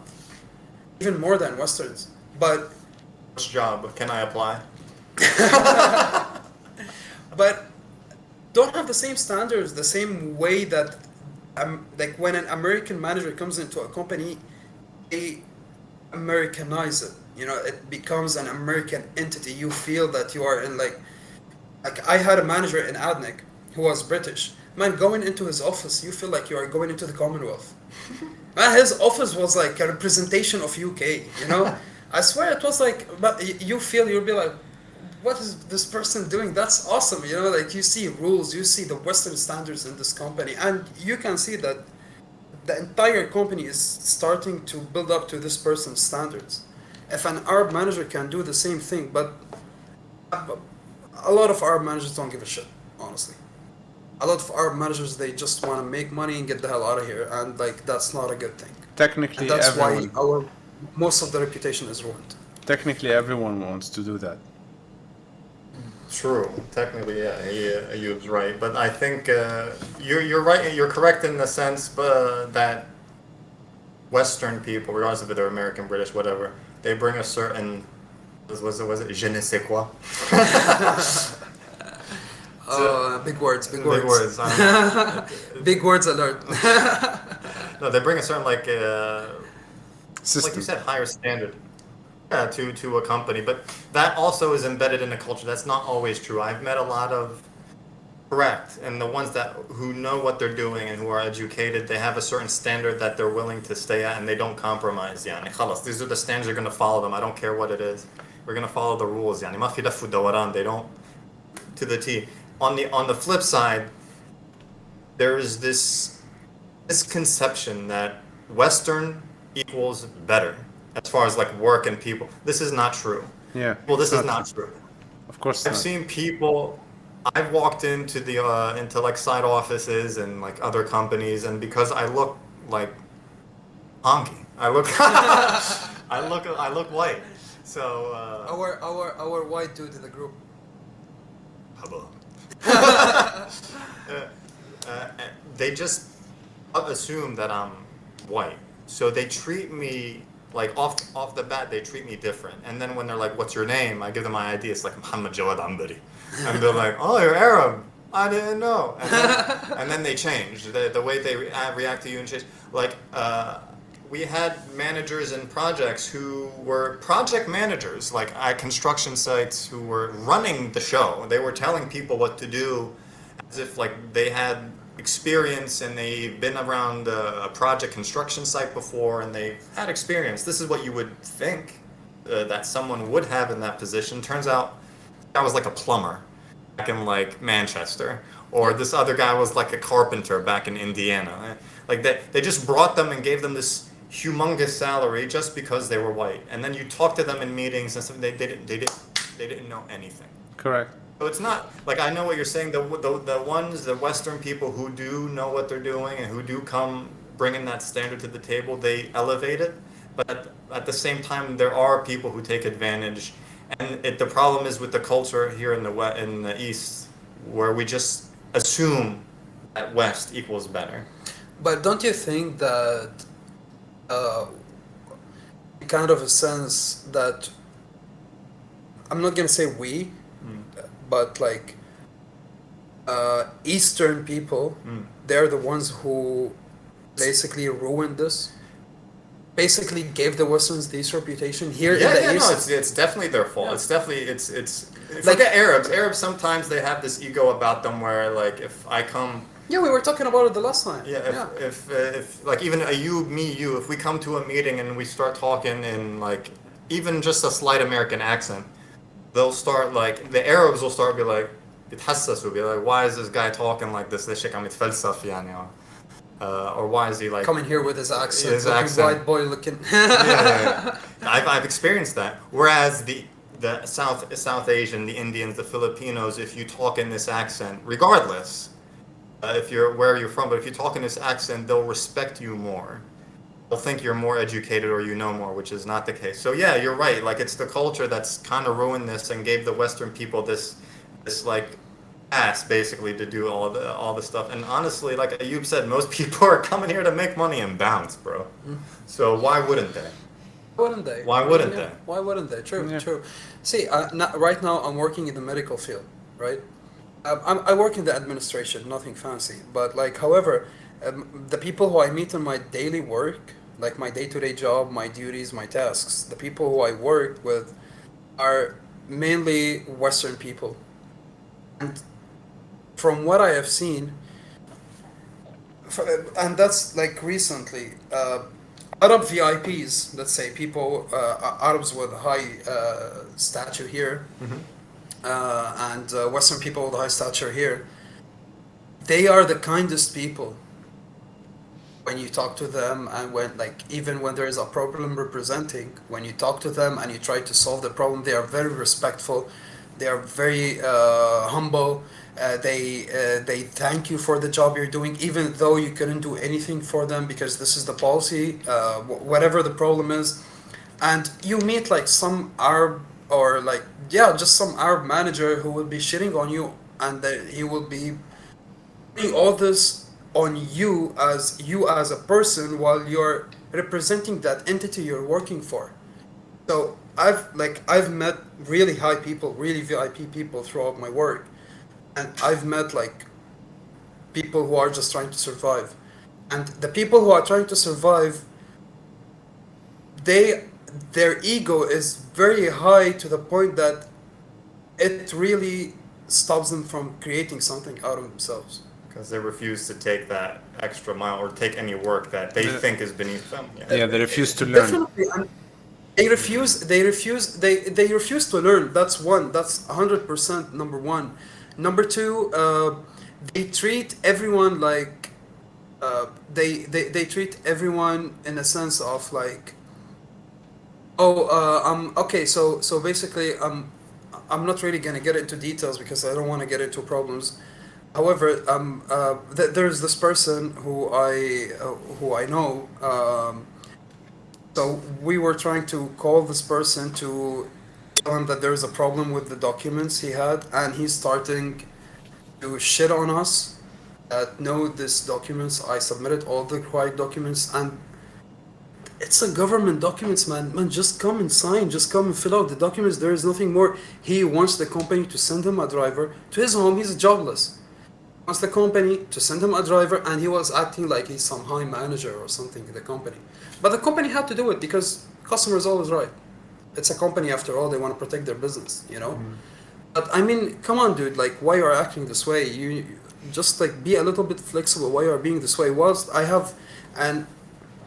even more than Westerns. But Which job can I apply? but don't have the same standards, the same way that like when an American manager comes into a company, they Americanize it. You know, it becomes an American entity. You feel that you are in like I had a manager in Adnic who was British. Man, going into his office, you feel like you are going into the Commonwealth. Man, his office was like a representation of UK. You know, I swear it was like. But you feel you'll be like, what is this person doing? That's awesome. You know, like you see rules, you see the Western standards in this company, and you can see that the entire company is starting to build up to this person's standards. If an Arab manager can do the same thing, but a lot of Arab managers don't give a shit, honestly. A lot of Arab managers, they just want to make money and get the hell out of here, and like that's not a good thing. Technically, And that's everyone. why most of the reputation is ruined. Technically, everyone wants to do that. True. Technically, yeah, Ayub's right. But I think you're right. You're correct in the sense that Western people, regardless of if they're American, British, whatever, they bring a certain was it je ne sais quoi. Big words, big words. Big words. Big words alert. No, they bring a certain like System. you said, higher standard. Yeah, to a company, but that also is embedded in the culture. That's not always true. I've met a lot of correct, and the ones that who know what they're doing and who are educated, they have a certain standard that they're willing to stay at, and they don't compromise. Yani, خلاص, these are the standards. You're going to follow them. I don't care what it is. We're going to follow the rules. Yani, ما في لف ودوران. They don't to the T. On the flip side, there is this conception that Western equals better. As far as like work and people, this is not true. Yeah. Well, this is not true. Of course I've not. seen people. I've walked into the into like side offices and like other companies, and because I look like honky, I look white. So Our white dude in the group. they just assume that I'm white, so they treat me. Like off the bat, they treat me different. And then when they're like, "What's your name?" I give them my ID. It's like Muhammad Jawad Ambari, and they're like, "Oh, you're Arab. I didn't know." And then they change the way they react to you and change. Like we had managers in projects who were project managers, like at construction sites, who were running the show. They were telling people what to do, as if like they had experience and they've been around a project construction site before and they had experience. This is what you would think that someone would have in that position. Turns out that was like a plumber back in like Manchester, or this other guy was like a carpenter back in Indiana. Like they just brought them and gave them this humongous salary just because they were white. And then you talk to them in meetings and stuff, they didn't know anything. Correct. So it's not like I know what you're saying. The Western people who do know what they're doing and who do come bringing that standard to the table, they elevate it. But at the same time, there are people who take advantage, and the problem is with the culture here in the East, where we just assume that West equals better. But don't you think that kind of a sense that I'm not gonna say we, but like Eastern people, they're the ones who basically ruined this. Basically gave the Westerns this reputation here in the East. No, it's definitely their fault. Yeah. It's definitely it's Like- like the Arabs. Arabs sometimes they have this ego about them where like if I come. Yeah, we were talking about it the last time. Yeah, if like even you, if we come to a meeting and we start talking in like even just a slight American accent, they'll start like the Arabs will start be like, will be like, why is this guy talking like this? Or why is he like Coming here with his accent, His looking accent. white boy looking. yeah. I've experienced that. Whereas the South Asian, the Indians, the Filipinos, if you talk in this accent, regardless if you're where you're from, but if you talk in this accent, they'll respect you more. They'll think you're more educated or you know more, which is not the case. So yeah, you're right. Like it's the culture that's kind of ruined this and gave the Western people this like ass basically to do all the stuff. And honestly, like Ayub said, most people are coming here to make money and bounce, bro. So why wouldn't they? Wouldn't they? Why wouldn't Yeah, they? Why wouldn't they? True, Yeah. true. See, right now I'm working in the medical field, right? I work in the administration, nothing fancy. But like, however, The people who I meet in my daily work, like my day-to-day job, my duties, my tasks, the people who I work with are mainly Western people. And from what I have seen, and that's like recently, Arab VIPs, let's say people, Arabs with high stature here, and Western people with high stature here, they are the kindest people when you talk to them, and when like even when there is a problem representing, when you talk to them and you try to solve the problem, they are very respectful, they are very humble. They thank you for the job you're doing, even though you couldn't do anything for them because this is the policy, whatever the problem is. And you meet like some Arab, or like, yeah, just some Arab manager who will be shitting on you, and he will be doing all this on you as a person while you're representing that entity you're working for. So I've met really high people, really VIP people throughout my work, and I've met like people who are just trying to survive. And the people who are trying to survive, their ego is very high to the point that it really stops them from creating something out of themselves. Because they refuse to take that extra mile or take any work that they think is beneath them. Yeah, they refuse to learn. Definitely, and they refuse to learn. That's one. That's 100% number one. Number two, they treat everyone like they treat everyone in a sense of like, okay, so basically I'm not really gonna get into details because I don't want to get into problems. However, there's this person who I know. So we were trying to call this person to tell him that there's a problem with the documents he had, and he's starting to shit on us. No, these documents, I submitted all the required documents, and it's a government documents, man. Man, just come and sign. Just come and fill out the documents. There is nothing more. He wants the company to send him a driver to his home. He's jobless. Wants the company to send him a driver, and he was acting like he's some high manager or something in the company. But the company had to do it because customer is always right. It's a company after all. They want to protect their business, you know. But I mean, come on, dude. Like, why you are acting this way? You just like be a little bit flexible. Why you are being this way? Whilst I have an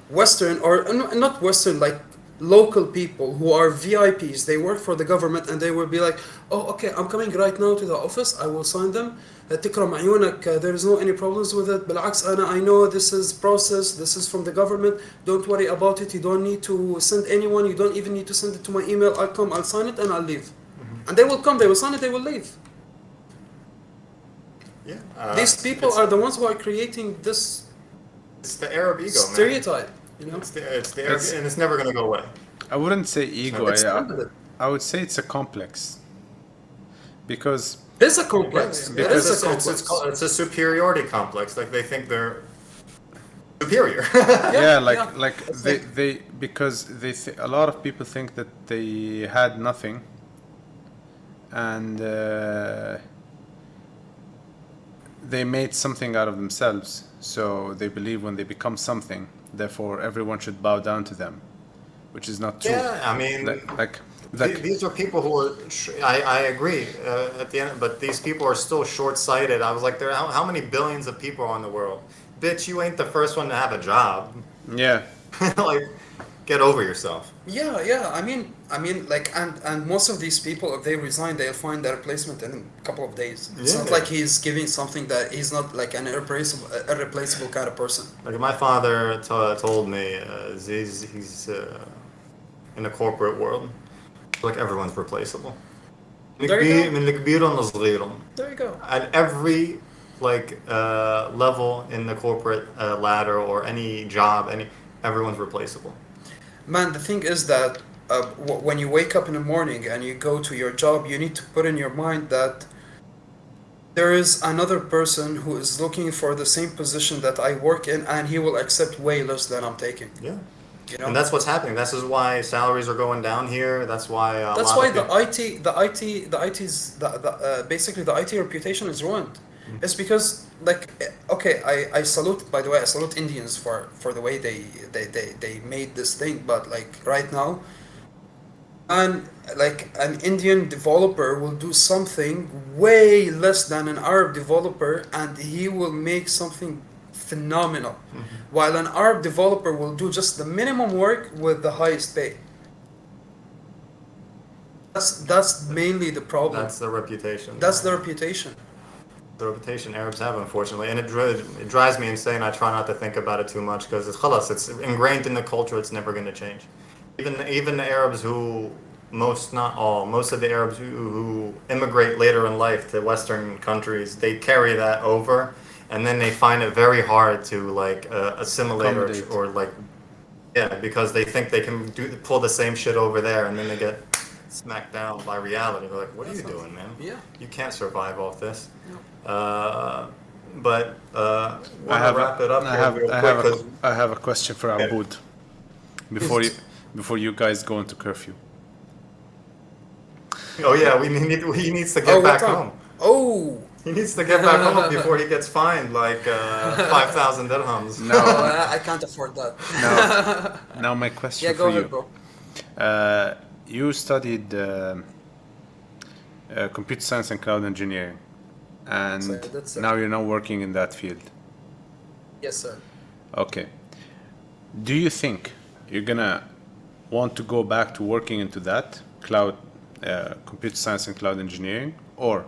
Western, or not Western, like local people who are VIPs, they work for the government, and they will be like, oh, okay, I'm coming right now to the office, I will sign them. تكرم عيونك, there is no any problems with it. بالعكس, I know this is process, this is from the government, don't worry about it, you don't need to send anyone, you don't even need to send it to my email, I'll come, I'll sign it, and I'll leave. And they will come, they will sign it, they will leave. Yeah. These people are the ones who are creating this It's the Arab ego, stereotype, you know? It's the Arab, and it's never going to go away. I wouldn't say ego. It's permanent. I would say it's a complex. Because It's a complex. It is a complex. It's a superiority complex. Like they think they're superior. they because a lot of people think that they had nothing, and they made something out of themselves. So they believe when they become something, therefore everyone should bow down to them, which is not true. Yeah, I mean, these are people who are. I agree at the end, but these people are still short-sighted. I was like, how many billions of people are in the world? Bitch, you ain't the first one to have a job. Yeah. Like, get over yourself. Yeah. I mean, like, and most of these people, if they resign, they'll find their replacement in a couple of days. It's not like he's giving something that he's not like an irreplaceable kind of person. Like my father told me, he's in the corporate world. Like everyone's replaceable. There you go. At every level in the corporate ladder or any job, everyone's replaceable. Man, the thing is that when you wake up in the morning and you go to your job, you need to put in your mind that there is another person who is looking for the same position that I work in, and he will accept way less than I'm taking. Yeah. You know? And that's what's happening. This is why salaries are going down here. That's why. Basically the IT reputation is ruined. It's because okay, I salute, by the way, I salute Indians for the way they made this thing, but like right now, and like an Indian developer will do something way less than an Arab developer, and he will make something phenomenal, while an Arab developer will do just the minimum work with the highest pay. That's mainly the problem. That's the reputation. That's the reputation. The reputation Arabs have, unfortunately, and it drives me insane. I try not to think about it too much because it's khalas, it's ingrained in the culture. It's never going to change. Even the Arabs who most of the Arabs who immigrate later in life to Western countries, they carry that over, and then they find it very hard to like assimilate or like because they think they can pull the same shit over there, and then they get smacked down by reality. They're like, "What are you doing, man? Yeah. You can't survive off this." No. But want to wrap it up real quick. I have a question for Abud before you guys go into curfew. Oh yeah, he needs to get back home. Oh, He needs to get back home before he gets fined like 5,000 dirhams. No, I can't afford that. now my question Yeah, go for ahead, you. bro. You studied computer science and cloud engineering, and That's it. now you're now working in that field. Yes, sir. Okay. Do you think you're gonna want to go back to working into that cloud, computer science and cloud engineering, or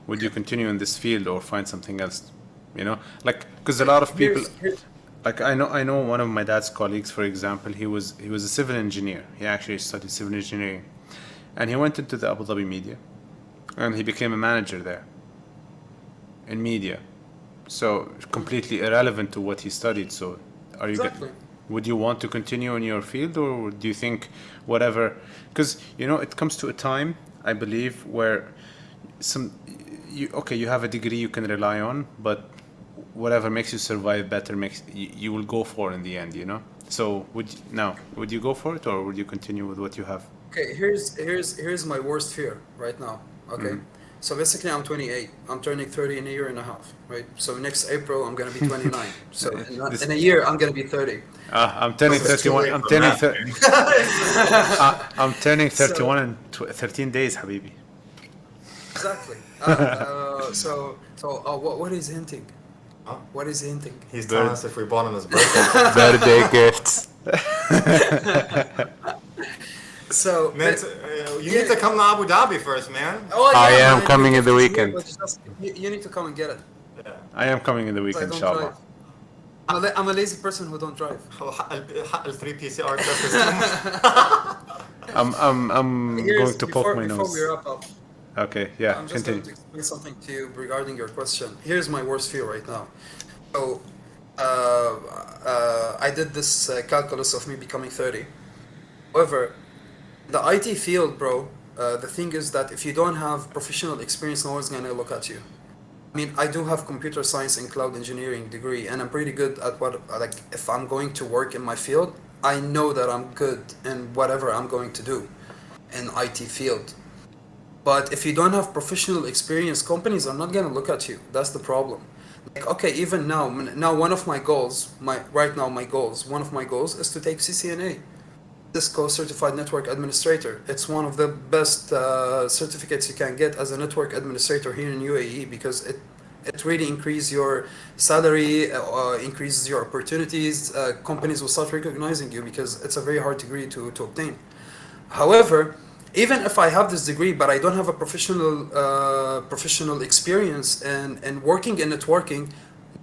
would you continue in this field or find something else? You know, like because a lot of people, like I know one of my dad's colleagues, for example, he was a civil engineer. He actually studied civil engineering, and he went into the Abu Dhabi media, and he became a manager there in media. So completely irrelevant to what he studied. So are you? Exactly. Would you want to continue in your field, or do you think whatever? Because it comes to a time, I believe, where you have a degree you can rely on, but whatever makes you survive better you will go for in the end. So would you go for it, or would you continue with what you have? Okay, here's my worst fear right now. Okay. So basically, I'm 28. I'm turning 30 in a year and a half, right? So next April, I'm gonna be 29. So in a year, I'm gonna be 30. I'm turning 31. I'm turning 30. I'm turning 31 in 13 days, Habibi. Exactly. What is hinting? Huh? What is hinting? He's telling us if we bought him his birthday. Birthday gifts. So you need to come to Abu Dhabi first, man. Oh, yeah, I am man, coming in the it's weekend. here, but you need to come and get it. Yeah. I am coming in the I weekend, don't inshallah. drive. I'm a lazy person who don't drive. The 3 PCR test is too much. I'm going to poke my Before nose. we wrap up, Okay, yeah, I'm just continue. going to explain something to you regarding your question. Here's my worst fear right now. So, I did this calculus of me becoming 30. However, the IT field, bro, the thing is that if you don't have professional experience, no one's gonna look at you. I mean, I do have computer science and cloud engineering degree, and I'm pretty good at if I'm going to work in my field, I know that I'm good in whatever I'm going to do in IT field. But if you don't have professional experience, companies are not gonna look at you. That's the problem. Like, okay, even now one of my goals, one of my goals is to take CCNA. Cisco Certified Network Administrator. It's one of the best certificates you can get as a network administrator here in UAE because it really increases your salary, increases your opportunities. Companies will start recognizing you because it's a very hard degree to obtain. However, even if I have this degree but I don't have a professional experience and working in networking,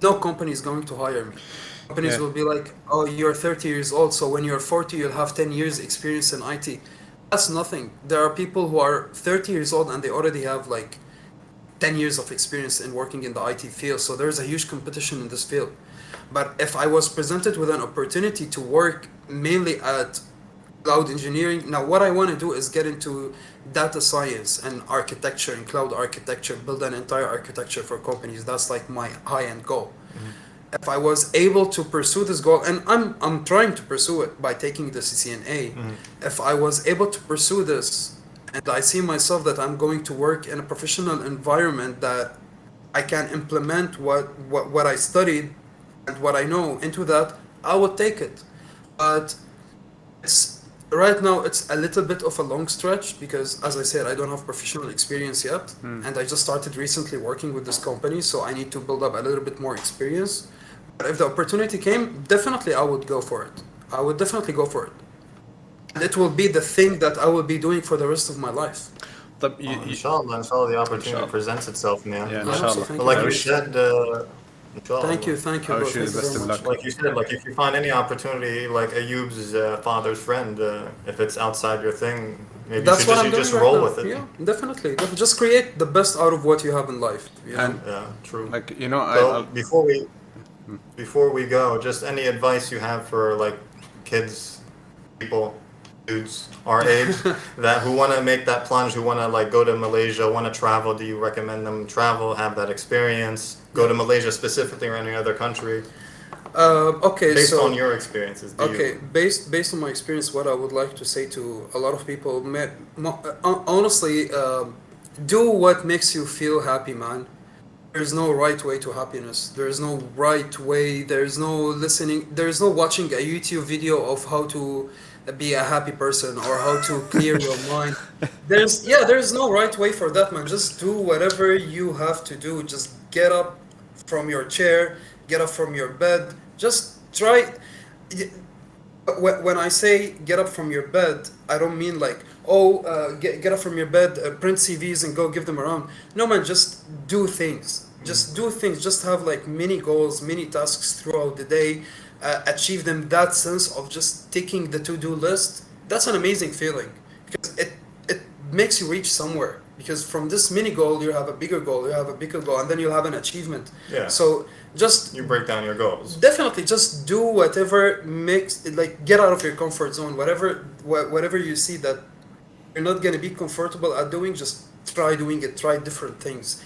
no company is going to hire me. Companies will be like, oh, you're 30 years old, so when you're 40, you'll have 10 years experience in IT. That's nothing. There are people who are 30 years old and they already have like 10 years of experience in working in the IT field. So there's a huge competition in this field. But if I was presented with an opportunity to work mainly at cloud engineering, now what I want to do is get into data science and architecture and cloud architecture, build an entire architecture for companies. That's like my high-end goal. If I was able to pursue this goal, and I'm trying to pursue it by taking the CCNA, if I was able to pursue this, and I see myself that I'm going to work in a professional environment that I can implement what I studied and what I know into that, I would take it. But it's right now it's a little bit of a long stretch because, as I said, I don't have professional experience yet, and I just started recently working with this company, so I need to build up a little bit more experience. But if the opportunity came, definitely I would go for it. I would definitely go for it. And it will be the thing that I will be doing for the rest of my life. طب inshallah, the opportunity Inshallah. presents itself, man. Yeah, I hope so, inshallah. thank But you. like I you wish- said, inshallah. Thank you, I bro. wish you Thank the you best very of much. luck. Like you said, like if you find any opportunity, like Ayub's father's friend, if it's outside your thing, maybe That's what I'm you doing just right roll now. with it. Yeah, definitely. Just create the best out of what you have in life. You know? And Yeah, true. like you know, So I before we go, just any advice you have for like kids, people, dudes our age that who want to make that plunge, who want to like go to Malaysia, want to travel. Do you recommend them travel, have that experience, go to Malaysia specifically or any other country? Okay, Based so on your experiences, based on my experience, what I would like to say to a lot of people, honestly, do what makes you feel happy, man. There's no right way to happiness. There's no right way. There's no listening. There's no watching a YouTube video of how to be a happy person or how to clear your mind. There's no right way for that, man. Just do whatever you have to do. Just get up from your chair, get up from your bed. Just try. When I say get up from your bed, I don't mean like, get up from your bed, print CVs and go give them around. No, man, just do things. Just do things. Just have like mini goals, mini tasks throughout the day. Achieve them. That sense of just ticking the to-do list. That's an amazing feeling because it makes you reach somewhere. Because from this mini goal, you have a bigger goal, you have a bigger goal, and then you'll have an achievement. Yeah. So just you break down your goals. definitely just do whatever makes like get out of your comfort zone. Whatever you see that you're not gonna be comfortable at doing, just try doing it. Try different things.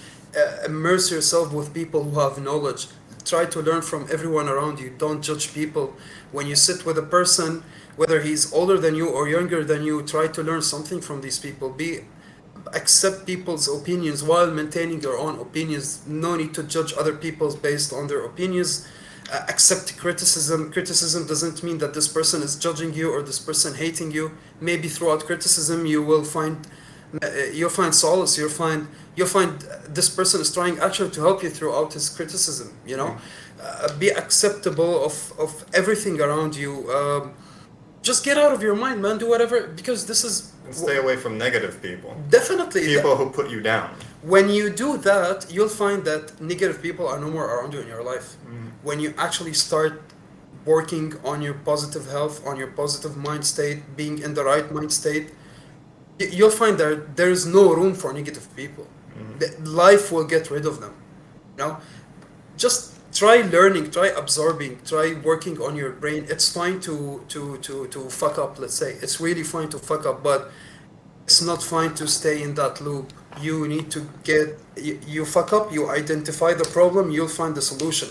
Immerse yourself with people who have knowledge. Try to learn from everyone around you. Don't judge people. When you sit with a person, whether he's older than you or younger than you, try to learn something from these people. Accept people's opinions while maintaining your own opinions. No need to judge other people based on their opinions. Accept criticism. Criticism doesn't mean that this person is judging you or this person hating you. Maybe throughout criticism you will find you'll find solace. You'll find this person is trying actually to help you throughout his criticism. You know, be acceptable of everything around you. Just get out of your mind, man. Do whatever because this is. And stay away from negative people. Definitely. People who put you down. When you do that, you'll find that negative people are no more around you in your life. When you actually start working on your positive health, on your positive mind state, being in the right mind state, you'll find that there is no room for negative people. Life will get rid of them. You know, just try learning, try absorbing, try working on your brain. It's fine to fuck up, let's say. It's really fine to fuck up, but it's not fine to stay in that loop. You need to you fuck up, you identify the problem, you'll find the solution.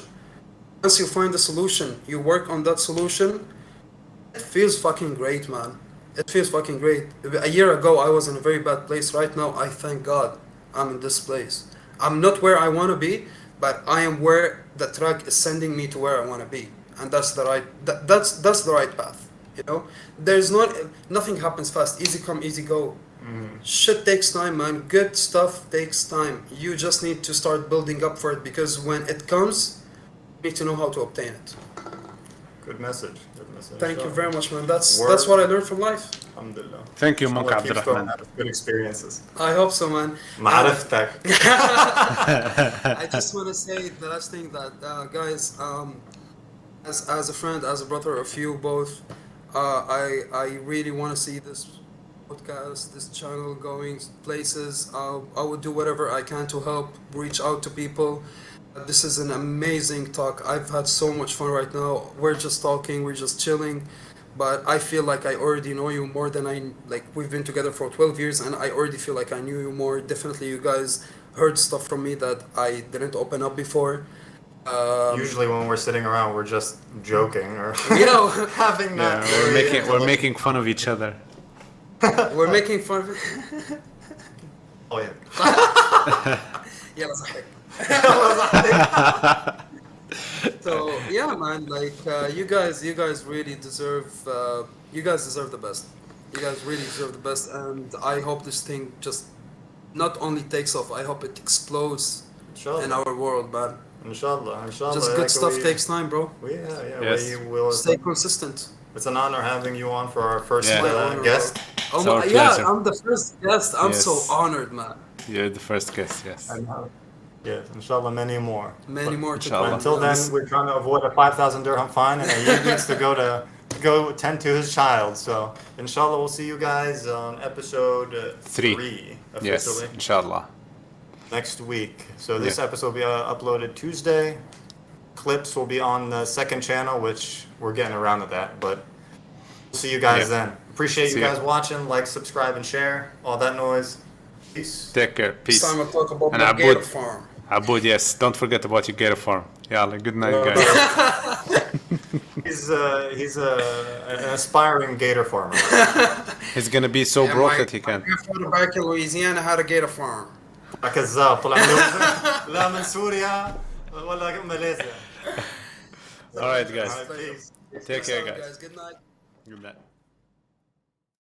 Once you find the solution, you work on that solution, it feels fucking great, man. It feels fucking great. A year ago, I was in a very bad place. Right now, I thank God I'm in this place. I'm not where I want to be, but I am where the track is sending me to where I want to be, and that's the right that's the right path. You know, there's nothing happens fast. Easy come, easy go. Shit takes time, man. Good stuff takes time. You just need to start building up for it because when it comes, you need to know how to obtain it. Good message. Good message. Thank you very much, man. That's Word. what I learned from life. Alhamdulillah. thank you, Monk Allah keeps throwing Abdulrahman. out Good experiences. I hope so, man. معرفتك. I just want to say the last thing that guys, as a friend, as a brother of you both, I really want to see this podcast, this channel going places. I would do whatever I can to help reach out to people. This is an amazing talk. I've had so much fun right now. We're just talking, we're just chilling, but I feel like I already know you more than we've been together for 12 years and I already feel like I knew you more. Definitely you guys heard stuff from me that I didn't open up before. Usually when we're sitting around, we're just joking or You know, having that. Yeah, we're making fun of each other. we're making fun of Oh yeah. يلا صحيح. So yeah, man, like you guys really deserve the best. You guys really deserve the best, and I hope this thing just not only takes off. I hope it explodes in our world, man. Inshallah. Just good stuff takes time, bro. Yes. We will. Stay consistent. It's an honor having you on for our first Yeah. My honor, guest. bro. Oh It's my, our yeah, pleasure. I'm the first guest. I'm so Yes. honored, man. You're the first guest, yes. Yes, inshallah, many more. Many But more to Inshallah. come. until then, we're trying to avoid a 5,000 dirham fine, and he needs to go tend to his child. So, inshallah, we'll see you guys on episode 3 Yes, officially inshallah. next week. So this Yeah. episode will be uploaded Tuesday. Clips will be on the second channel, which we're getting around to that. But we'll see you guys then. Appreciate See you ya. guys watching. Like, subscribe, and share. All that noise. Peace. Take care. This Peace. time we'll talk about And the gator Abud. farm. Abud, yes. Don't forget about your gator farm. Yalla, good night, guys. He's an aspiring gator farmer. He's gonna be so broke that he can. My grandfather back in Louisiana had a gator farm. كذاب طلع من لا من سوريا ولا ماليزيا. Alright, guys. Peace. Take care, Peace out, guys. Good night. Good night.